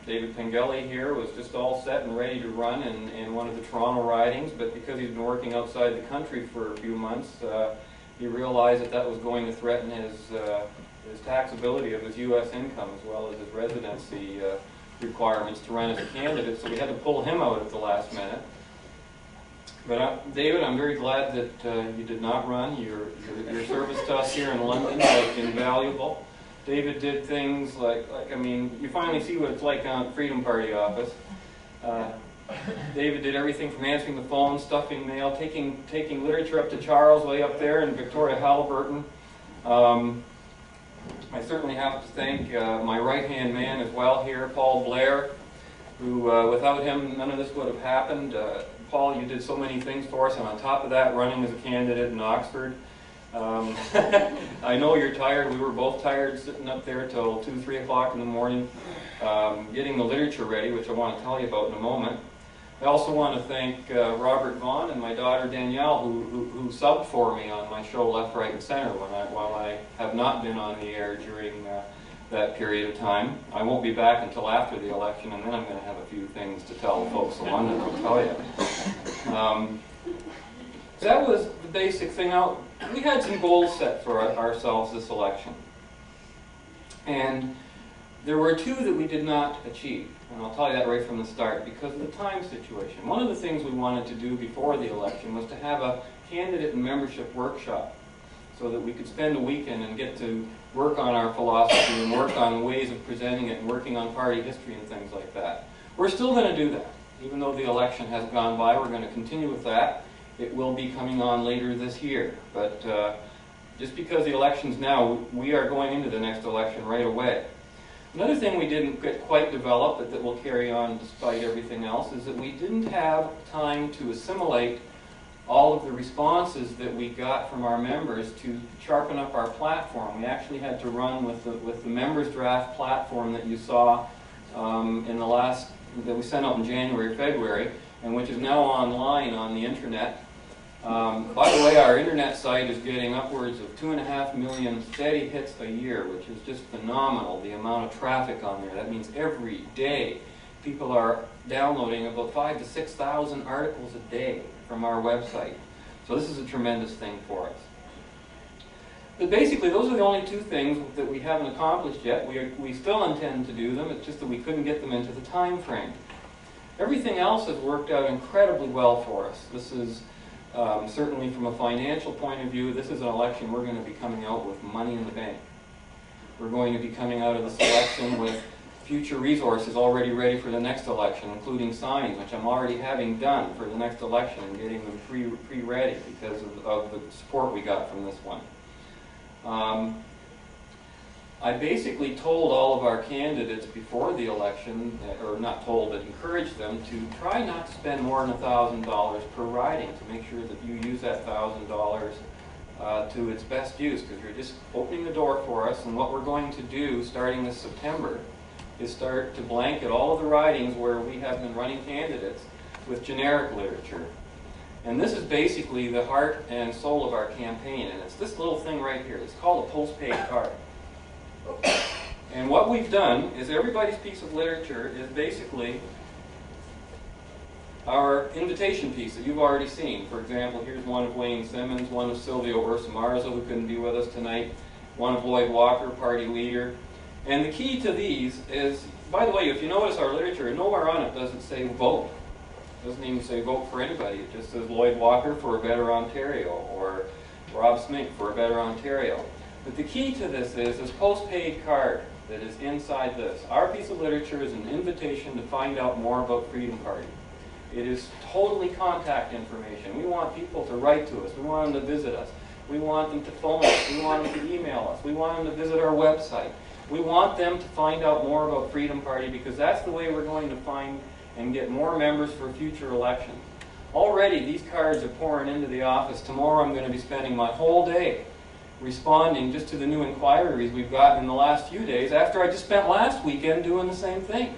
[SPEAKER 2] David Pengelly here was just all set and ready to run in one of the Toronto ridings, but because he's been working outside the country for a few months, he realized that that was going to threaten his taxability of his U.S. income as well as his residency requirements to run as a candidate, so we had to pull him out at the last minute. But David, I'm very glad that you did not run. Your service to us here in London was invaluable. David did things like I mean, you finally see what it's like down at the Freedom Party office. David did everything from answering the phone, stuffing mail, taking literature up to Charles way up there and Victoria Halliburton. I certainly have to thank my right-hand man as well here, Paul Blair, who without him none of this would have happened. Paul, you did so many things for us, and on top of that, running as a candidate in Oxford. I know you're tired. We were both tired sitting up there till 2, 3 o'clock in the morning getting the literature ready, which I want to tell you about in a moment. I also want to thank Robert Vaughan and my daughter Danielle, who subbed for me on my show Left, Right, and Center while I have not been on the air during that period of time. I won't be back until after the election, and then I'm going to have a few things to tell the folks in London, I'll tell you. That was the basic thing. Now, we had some goals set for ourselves this election. And there were 2 that we did not achieve. And I'll tell you that right from the start because of the time situation. One of the things we wanted to do before the election was to have a candidate and membership workshop so that we could spend a weekend and get to work on our philosophy and work on ways of presenting it and working on party history and things like that. We're still going to do that. Even though the election has gone by, we're going to continue with that. It will be coming on later this year. But just because the election's now, we are going into the next election right away. Another thing we didn't get quite developed, but that will carry on despite everything else, is that we didn't have time to assimilate all of the responses that we got from our members to sharpen up our platform. We actually had to run with the members draft platform that you saw in the last, that we sent out in January, February, and which is now online on the internet. By the way, our internet site is getting upwards of 2.5 million steady hits a year, which is just phenomenal, the amount of traffic on there. That means every day people are downloading about 5,000 to 6,000 articles a day from our website. So this is a tremendous thing for us. But basically, those are the only 2 things that we haven't accomplished yet. We still intend to do them, it's just that we couldn't get them into the time frame. Everything else has worked out incredibly well for us. This is certainly from a financial point of view, this is an election we're going to be coming out with money in the bank. We're going to be coming out of this election with future resources already ready for the next election, including signs, which I'm already having done for the next election and getting them pre-ready because of the support we got from this one. I basically told all of our candidates before the election, or not told, but encouraged them to try not to spend more than $1,000 per riding to make sure that you use that $1,000 to its best use, because you're just opening the door for us. And what we're going to do starting this September is start to blanket all of the ridings where we have been running candidates with generic literature. And this is basically the heart and soul of our campaign, and it's this little thing right here. It's called a postpaid card. And what we've done is everybody's piece of literature is basically our invitation piece that you've already seen. For example, here's one of Wayne Simmons, one of Silvio Ursa Marzo, who couldn't be with us tonight, one of Lloyd Walker, party leader. And the key to these is, by the way, if you notice our literature, nowhere on it does it say vote. It doesn't even say vote for anybody. It just says Lloyd Walker for a better Ontario, or Rob Smink for a better Ontario. But the key to this is this postpaid card that is inside this. Our piece of literature is an invitation to find out more about Freedom Party. It is totally contact information. We want people to write to us. We want them to visit us. We want them to phone us. We want them to email us. We want them to visit our website. We want them to find out more about Freedom Party because that's the way we're going to find and get more members for future elections. Already, these cards are pouring into the office. Tomorrow I'm going to be spending my whole day responding just to the new inquiries we've gotten in the last few days after I just spent last weekend doing the same thing.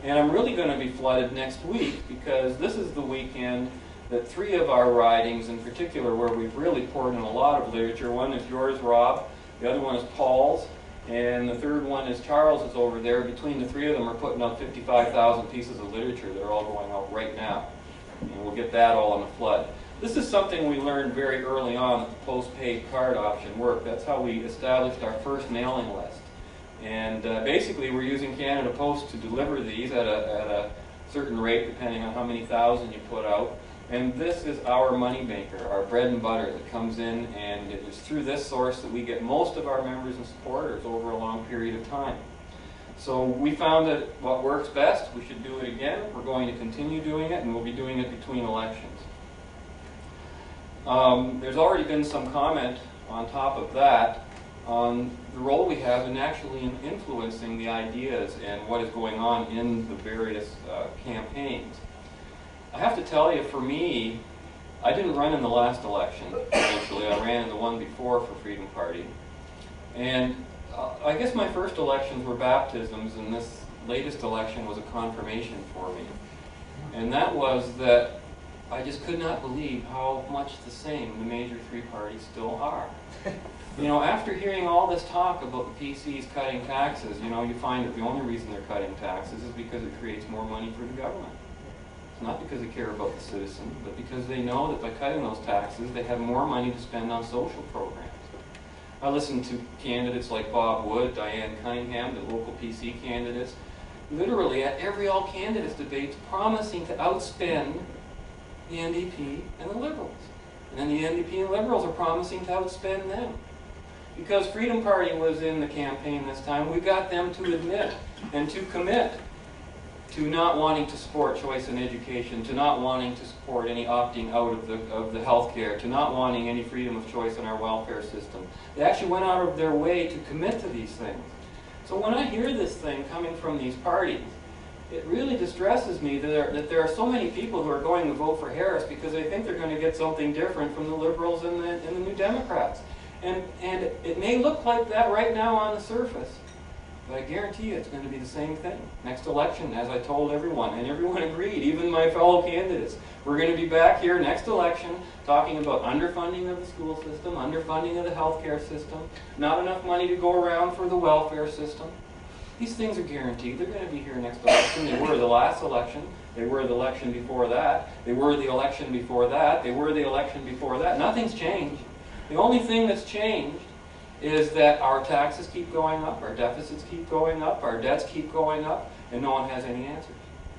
[SPEAKER 2] And I'm really going to be flooded next week because this is the weekend that 3 of our ridings in particular where we've really poured in a lot of literature. One is yours, Rob. The other one is Paul's. And the third one is Charles is over there. Between the 3 of them are putting out 55,000 pieces of literature that are all going out right now. And we'll get that all in a flood. This is something we learned very early on that the postpaid card option worked. That's how we established our first mailing list. And basically we're using Canada Post to deliver these at a certain rate depending on how many thousand you put out. And this is our moneymaker, our bread and butter that comes in, and it is through this source that we get most of our members and supporters over a long period of time. So we found that what works best, we should do it again. We're going to continue doing it, and we'll be doing it between elections. There's already been some comment on top of that on the role we have in actually influencing the ideas and what is going on in the various campaigns. I have to tell you, for me, I didn't run in the last election, eventually. I ran in the one before for Freedom Party. And I guess my first elections were baptisms, and this latest election was a confirmation for me. And that was that I just could not believe how much the same the major 3 parties still are. You know, after hearing all this talk about the PCs cutting taxes, you know, you find that the only reason they're cutting taxes is because it creates more money for the government. It's not because they care about the citizen, but because they know that by cutting those taxes, they have more money to spend on social programs. I listen to candidates like Bob Wood, Diane Cunningham, the local PC candidates, literally at every all-candidates debate promising to outspend the NDP and the Liberals. And then the NDP and Liberals are promising to outspend them. Because Freedom Party was in the campaign this time, we got them to admit and to commit to not wanting to support choice in education, to not wanting to support any opting out of the health care, to not wanting any freedom of choice in our welfare system. They actually went out of their way to commit to these things. So when I hear this thing coming from these parties, it really distresses me that there are so many people who are going to vote for Harris because they think they're going to get something different from the Liberals and the New Democrats. And it may look like that right now on the surface, but I guarantee you it's going to be the same thing. Next election, as I told everyone, and everyone agreed, even my fellow candidates, we're going to be back here next election talking about underfunding of the school system, underfunding of the healthcare system, not enough money to go around for the welfare system. These things are guaranteed. They're going to be here next election. They were the last election. They were the election before that. They were the election before that. They were the election before that. Nothing's changed. The only thing that's changed is that our taxes keep going up, our deficits keep going up, our debts keep going up, and no one has any answers.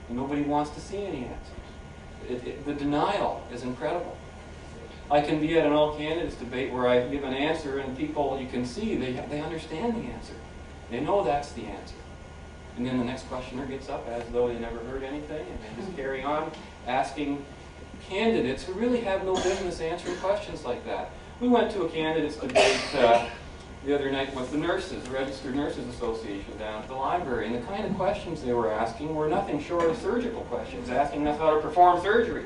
[SPEAKER 2] And nobody wants to see any answers. The denial is incredible. I can be at an all-candidates debate where I give an answer and people, you can see, they understand the answer. They know that's the answer. And then the next questioner gets up as though they never heard anything, and they just carry on asking candidates who really have no business answering questions like that. We went to a candidates debate the other night with the nurses, the Registered Nurses Association down at the library, and the kind of questions they were asking were nothing short of surgical questions, asking us how to perform surgery.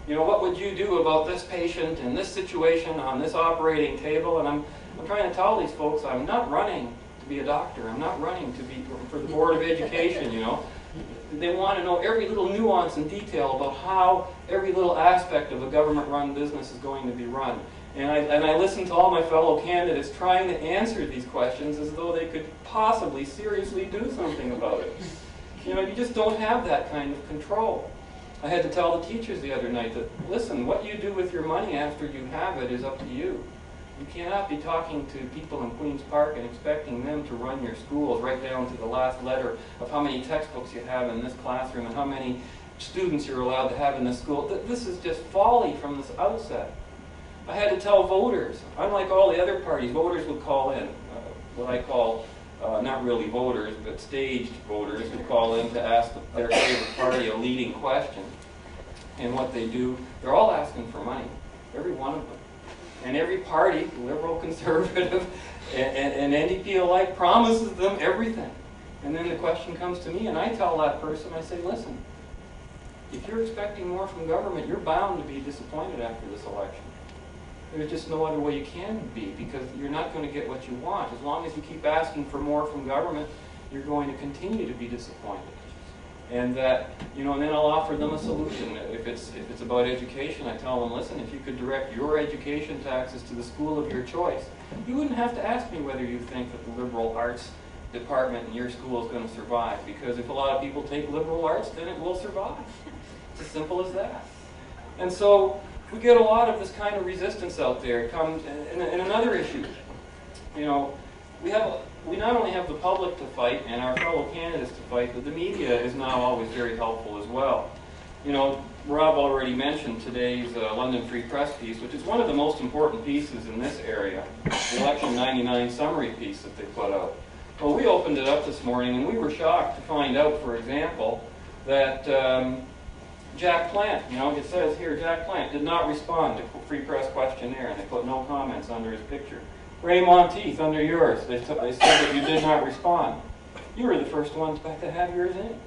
[SPEAKER 2] You know, what would you do about this patient in this situation on this operating table? And I'm trying to tell these folks I'm not running to be a doctor. I'm not running to be for the Board of Education, you know. They want to know every little nuance and detail about how every little aspect of a government-run business is going to be run. And I listen to all my fellow candidates trying to answer these questions as though they could possibly seriously do something about it. You know, you just don't have that kind of control. I had to tell the teachers the other night that, listen, what you do with your money after you have it is up to you. You cannot be talking to people in Queen's Park and expecting them to run your schools right down to the last letter of how many textbooks you have in this classroom and how many students you're allowed to have in this school. This is just folly from this outset. I had to tell voters, unlike all the other parties, voters would call in, what I call, not really voters, but staged voters would call in to ask their favorite party a leading question. And what they do, they're all asking for money, every one of them. And every party, liberal, conservative, and NDP alike, promises them everything. And then the question comes to me, and I tell that person, I say, listen, if you're expecting more from government, you're bound to be disappointed after this election. There's just no other way you can be, because you're not going to get what you want. As long as you keep asking for more from government, you're going to continue to be disappointed. And that, you know, and then I'll offer them a solution. If it's about education, I tell them, listen, if you could direct your education taxes to the school of your choice, you wouldn't have to ask me whether you think that the liberal arts department in your school is going to survive. Because if a lot of people take liberal arts, then it will survive. It's as simple as that. And so we get a lot of this kind of resistance out there. It comes, and another issue, you know, we not only have the public to fight and our fellow candidates to fight, but the media is now always very helpful as well. You know, Rob already mentioned today's London Free Press piece, which is one of the most important pieces in this area, the Election 99 summary piece that they put out. Well, we opened it up this morning and we were shocked to find out, for example, that Jack Plant, you know, it says here, Jack Plant did not respond to Free Press questionnaire, and they put no comments under his picture. Ray Monteith, under yours, they said that you did not respond. You were the first one to have yours in.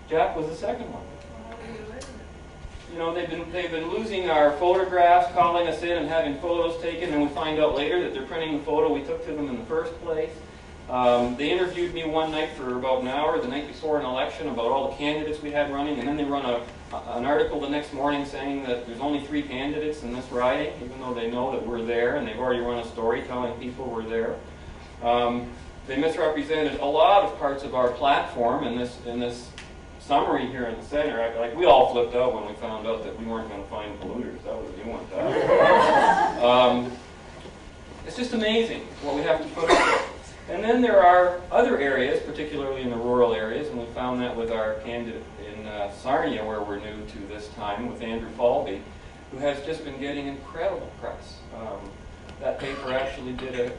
[SPEAKER 2] Jack was the second one. You know, they've been losing our photographs, calling us in and having photos taken, and we find out later that they're printing the photo we took to them in the first place. They interviewed me one night for about an hour, the night before an election, about all the candidates we had running, and then they run an article the next morning saying that there's only 3 candidates in this riding, even though they know that we're there, and they've already run a story telling people we're there. They misrepresented a lot of parts of our platform in this summary here in the center. Like, we all flipped out when we found out that we weren't going to find polluters. That was a new one. It's just amazing what we have to put up with. And then there are other areas, particularly in the rural areas, and we found that with our candidate in Sarnia, where we're new to this time, with Andrew Falvey, who has just been getting incredible press. That paper actually did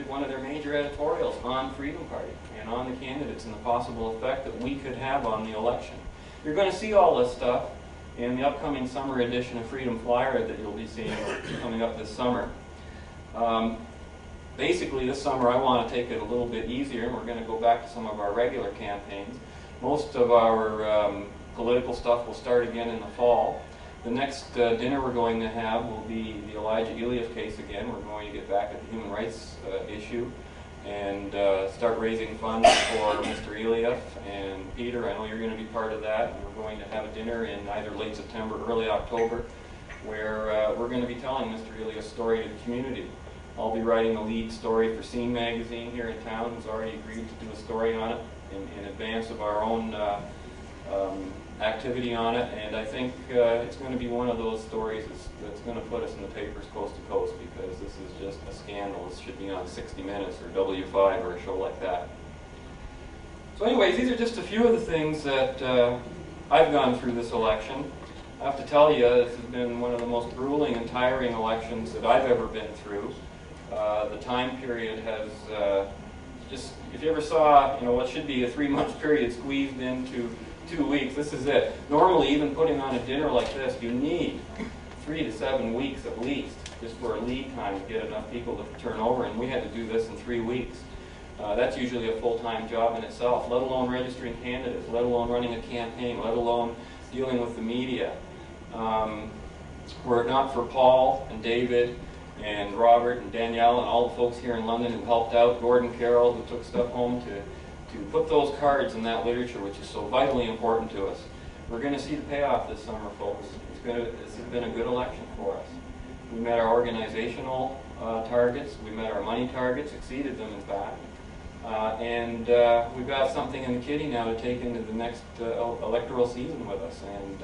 [SPEAKER 2] one of their major editorials on Freedom Party and on the candidates and the possible effect that we could have on the election. You're going to see all this stuff in the upcoming summer edition of Freedom Flyer that you'll be seeing coming up this summer. Basically, this summer I want to take it a little bit easier, and we're going to go back to some of our regular campaigns. Most of our political stuff will start again in the fall. The next dinner we're going to have will be the Elijah Eliav case again. We're going to get back at the human rights issue and start raising funds for Mr. Eliav. And Peter, I know you're going to be part of that. We're going to have a dinner in either late September or early October where we're going to be telling Mr. Eliav's story to the community. I'll be writing the lead story for Scene magazine here in town, who's already agreed to do a story on it in advance of our own activity on it. And I think it's going to be one of those stories that's going to put us in the papers coast to coast, because this is just a scandal. This should be on 60 Minutes or W5 or a show like that. So anyways, these are just a few of the things that I've gone through this election. I have to tell you, this has been one of the most grueling and tiring elections that I've ever been through. The time period has just, if you ever saw, you know, what should be a 3-month period squeezed into 2 weeks, this is it. Normally, even putting on a dinner like this, you need 3 to 7 weeks at least, just for a lead time to get enough people to turn over, and we had to do this in 3 weeks. That's usually a full-time job in itself, let alone registering candidates, let alone running a campaign, let alone dealing with the media. Were it not for Paul and David and Robert and Danielle and all the folks here in London who helped out, Gordon Carroll, who took stuff home to put those cards in that literature, which is so vitally important to us. We're going to see the payoff this summer, folks. This has been a good election for us. We met our organizational targets, we met our money targets, exceeded them in fact, and we've got something in the kitty now to take into the next electoral season with us, and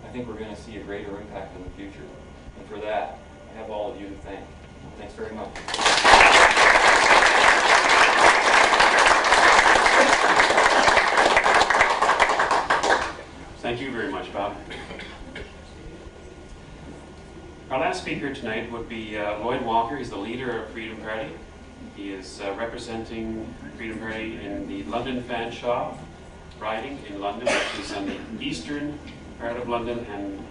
[SPEAKER 2] I think we're going to see a greater impact in the future. And for that, I have all of you to thank. Thanks very much.
[SPEAKER 1] Thank you very much, Bob. Our last speaker tonight would be Lloyd Walker. He's the leader of Freedom Party. He is representing Freedom Party in the London Fan Shop riding in London, which is in the eastern part of London and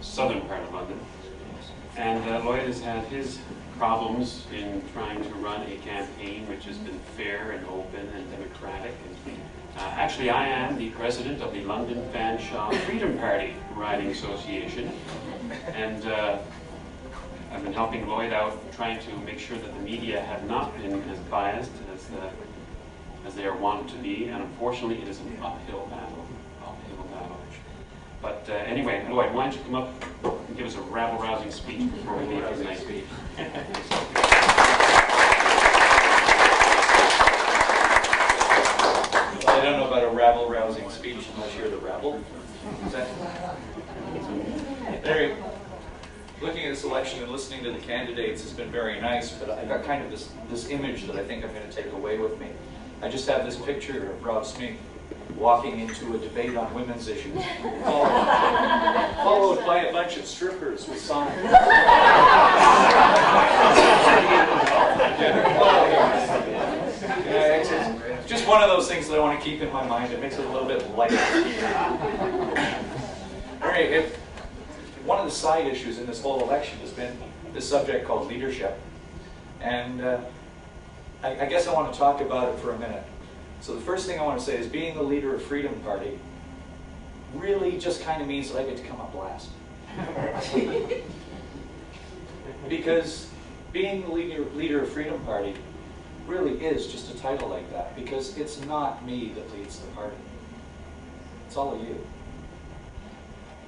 [SPEAKER 1] southern part of London. And Lloyd has had his problems in trying to run a campaign which has been fair and open and democratic. And, actually, I am the president of the London Fanshawe Freedom Party Riding Association. And I've been helping Lloyd out trying to make sure that the media have not been as biased as they are wont to be. And unfortunately, it is an uphill battle. But anyway, Lloyd, why don't you come up and give us a rabble-rousing speech before we leave tonight.
[SPEAKER 12] I don't know about a rabble-rousing speech unless you're the rabble. Larry, looking at this election and listening to the candidates has been very nice, but I've got kind of this image that I think I'm going to take away with me. I just have this picture of Rob Smith walking into a debate on women's issues, followed by a bunch of strippers with signs. It's just one of those things that I want to keep in my mind. It makes it a little bit lighter. All right, one of the side issues in this whole election has been this subject called leadership. And I guess I want to talk about it for a minute. So the first thing I want to say is being the leader of Freedom Party really just kind of means that I get to come up last. Because being the leader of Freedom Party really is just a title like that, because it's not me that leads the party. It's all of you.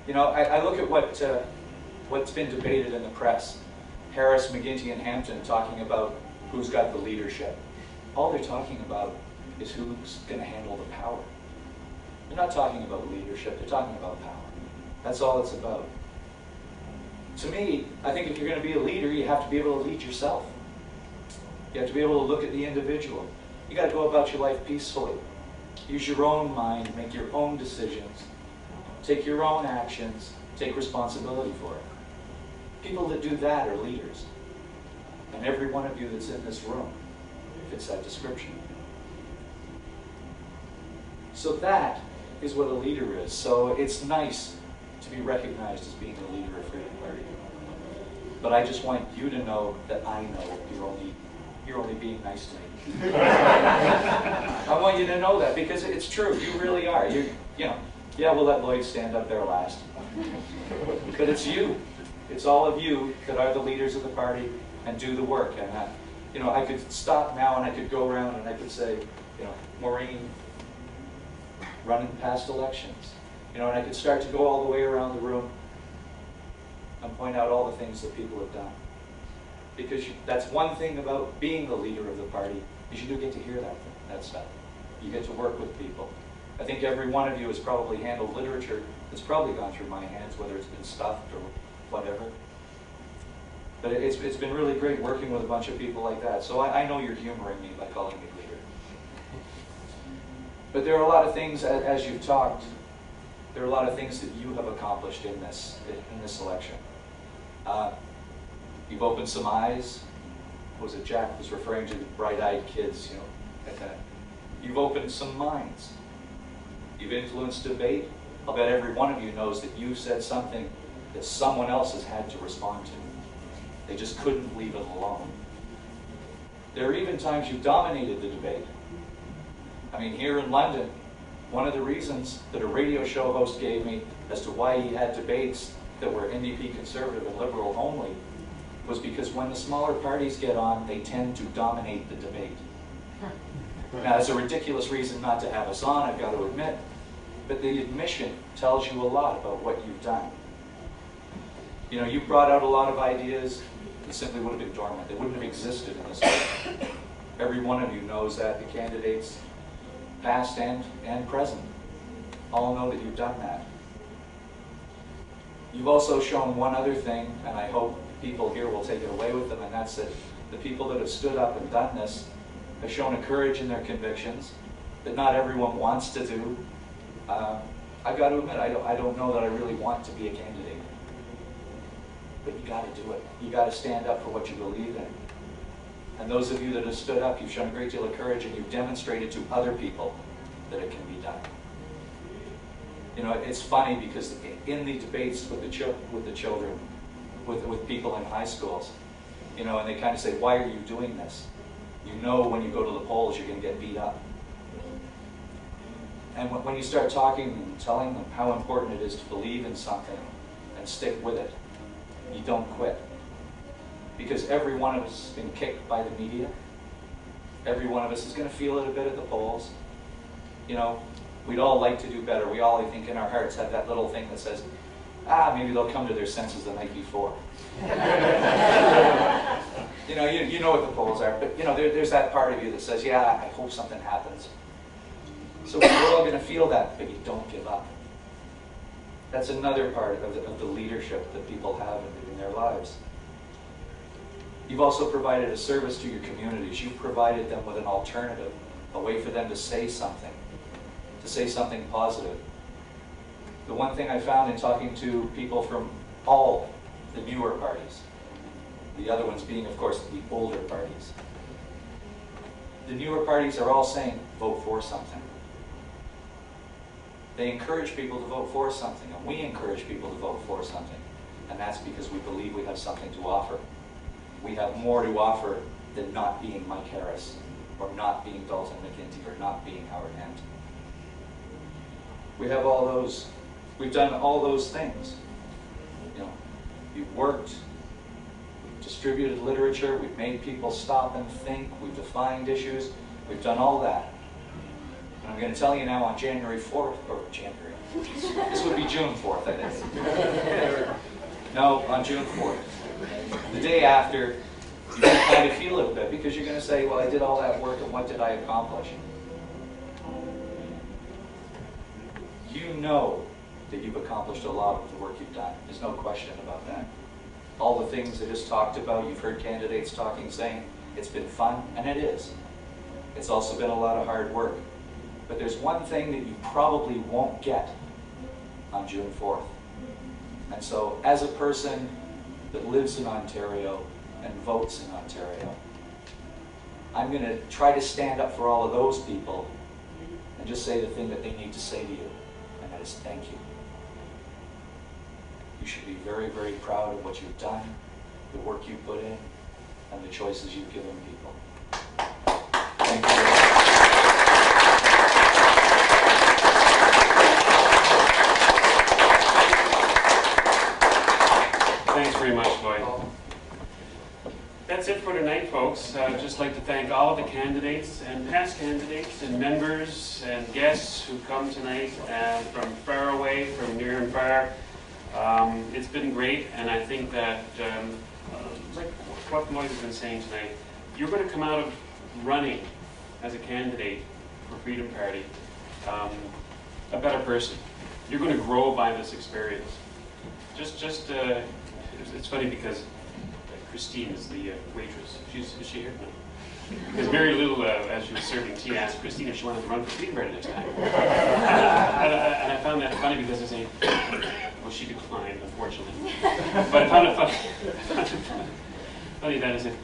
[SPEAKER 12] You know, I look at what's been debated in the press. Harris, McGuinty, and Hampton talking about who's got the leadership. All they're talking about is who's going to handle the power. They're not talking about leadership, they're talking about power. That's all it's about. To me, I think if you're going to be a leader, you have to be able to lead yourself. You have to be able to look at the individual. You got to go about your life peacefully. Use your own mind, make your own decisions, take your own actions, take responsibility for it. People that do that are leaders. And every one of you that's in this room fits that description. So that is what a leader is. So it's nice to be recognized as being the leader of Freedom Party. But I just want you to know that I know you're only being nice to me. I want you to know that because it's true. You really are. You know, yeah, we'll let Lloyd stand up there last. But it's you. It's all of you that are the leaders of the party and do the work. And you know, I could stop now and I could go around and I could say, you know, Maureen, running past elections. You know, and I could start to go all the way around the room and point out all the things that people have done. Because that's one thing about being the leader of the party, is you do get to hear that stuff. You get to work with people. I think every one of you has probably handled literature that's probably gone through my hands, whether it's been stuffed or whatever. But it's been really great working with a bunch of people like that. So I know you're humoring me by calling me leader. But there are a lot of things, as you've talked, there are a lot of things that you have accomplished in this election. You've opened some eyes. What was it, Jack was referring to the bright-eyed kids, you know, at that. You've opened some minds. You've influenced debate. I'll bet every one of you knows that you said something that someone else has had to respond to. They just couldn't leave it alone. There are even times you've dominated the debate. I mean, here in London, one of the reasons that a radio show host gave me as to why he had debates that were NDP Conservative and Liberal only was because when the smaller parties get on, they tend to dominate the debate. Now, it's a ridiculous reason not to have us on, I've got to admit, but the admission tells you a lot about what you've done. You know, you brought out a lot of ideas that simply would have been dormant. They wouldn't have existed in this way. Every one of you knows that. The candidates, past and present, all know that you've done that. You've also shown one other thing, and I hope people here will take it away with them, and that's that the people that have stood up and done this have shown a courage in their convictions that not everyone wants to do. I've got to admit, I don't know that I really want to be a candidate. But you got to do it. You got to stand up for what you believe in. And those of you that have stood up, you've shown a great deal of courage, and you've demonstrated to other people that it can be done. You know, it's funny because in the debates with the children, with people in high schools, you know, and they kind of say, why are you doing this? You know when you go to the polls you're going to get beat up. And when you start talking and telling them how important it is to believe in something and stick with it, you don't quit. Because every one of us has been kicked by the media. Every one of us is going to feel it a bit at the polls. You know, we'd all like to do better. We all, I think, in our hearts have that little thing that says, maybe they'll come to their senses the night before. You know, you know what the polls are, but you know, there's that part of you that says, yeah, I hope something happens. So we're all going to feel that, but you don't give up. That's another part of the leadership that people have in their lives. You've also provided a service to your communities. You've provided them with an alternative, a way for them to say something positive. The one thing I found in talking to people from all the newer parties, the other ones being, of course, the older parties, the newer parties are all saying, vote for something. They encourage people to vote for something, and we encourage people to vote for something. And that's because we believe we have something to offer. We have more to offer than not being Mike Harris, or not being Dalton McGuinty, or not being Howard Hampton. We have all those, we've done all those things. You know, we've worked, we've distributed literature, we've made people stop and think, we've defined issues, we've done all that. And I'm going to tell you now on January 4th, or January, this would be June 4th, I think. No, on June 4th. The day after, you're going to kind of feel it a bit, because you're going to say, well, I did all that work, and what did I accomplish? You know that you've accomplished a lot of the work you've done. There's no question about that. All the things I just talked about, you've heard candidates talking, saying, it's been fun, and it is. It's also been a lot of hard work. But there's one thing that you probably won't get on June 4th. And so, as a person that lives in Ontario and votes in Ontario, I'm going to try to stand up for all of those people and just say the thing that they need to say to you, and that is thank you. You should be very, very proud of what you've done, the work you put in, and the choices you've given people. Thank you very much.
[SPEAKER 1] Thanks very much, Lloyd. That's it for tonight, folks. I'd just like to thank all of the candidates and past candidates and members and guests who come tonight from far away, from near and far. It's been great, and I think that, like what Lloyd has been saying tonight, you're going to come out of running as a candidate for Freedom Party a better person. You're going to grow by this experience. It's funny because Christine is the waitress. Is she here? No. Because Mary Lou, as she was serving tea, asked Christine if she wanted to run for Freedom Party next time. And I found that funny because I say, well, she declined, unfortunately. But I found it funny that I said,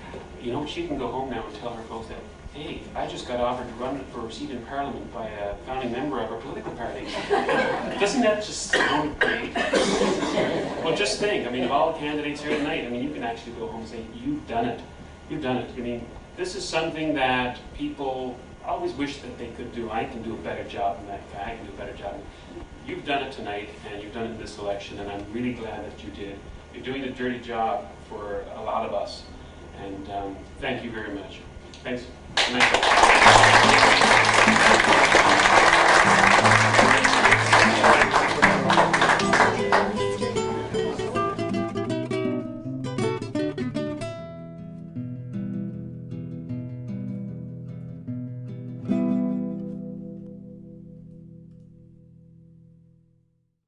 [SPEAKER 1] you know, she can go home now and tell her folks that, hey, I just got offered to run for a seat in Parliament by a founding member of our political party. Doesn't that just sound great? Well, just think, I mean, of all the candidates here tonight, I mean, you can actually go home and say, you've done it. You've done it. I mean, this is something that people always wish that they could do. I can do a better job than that guy. I can do a better job. You've done it tonight, and you've done it in this election, and I'm really glad that you did. You're doing a dirty job for a lot of us, and thank you very much. Thanks. Good night.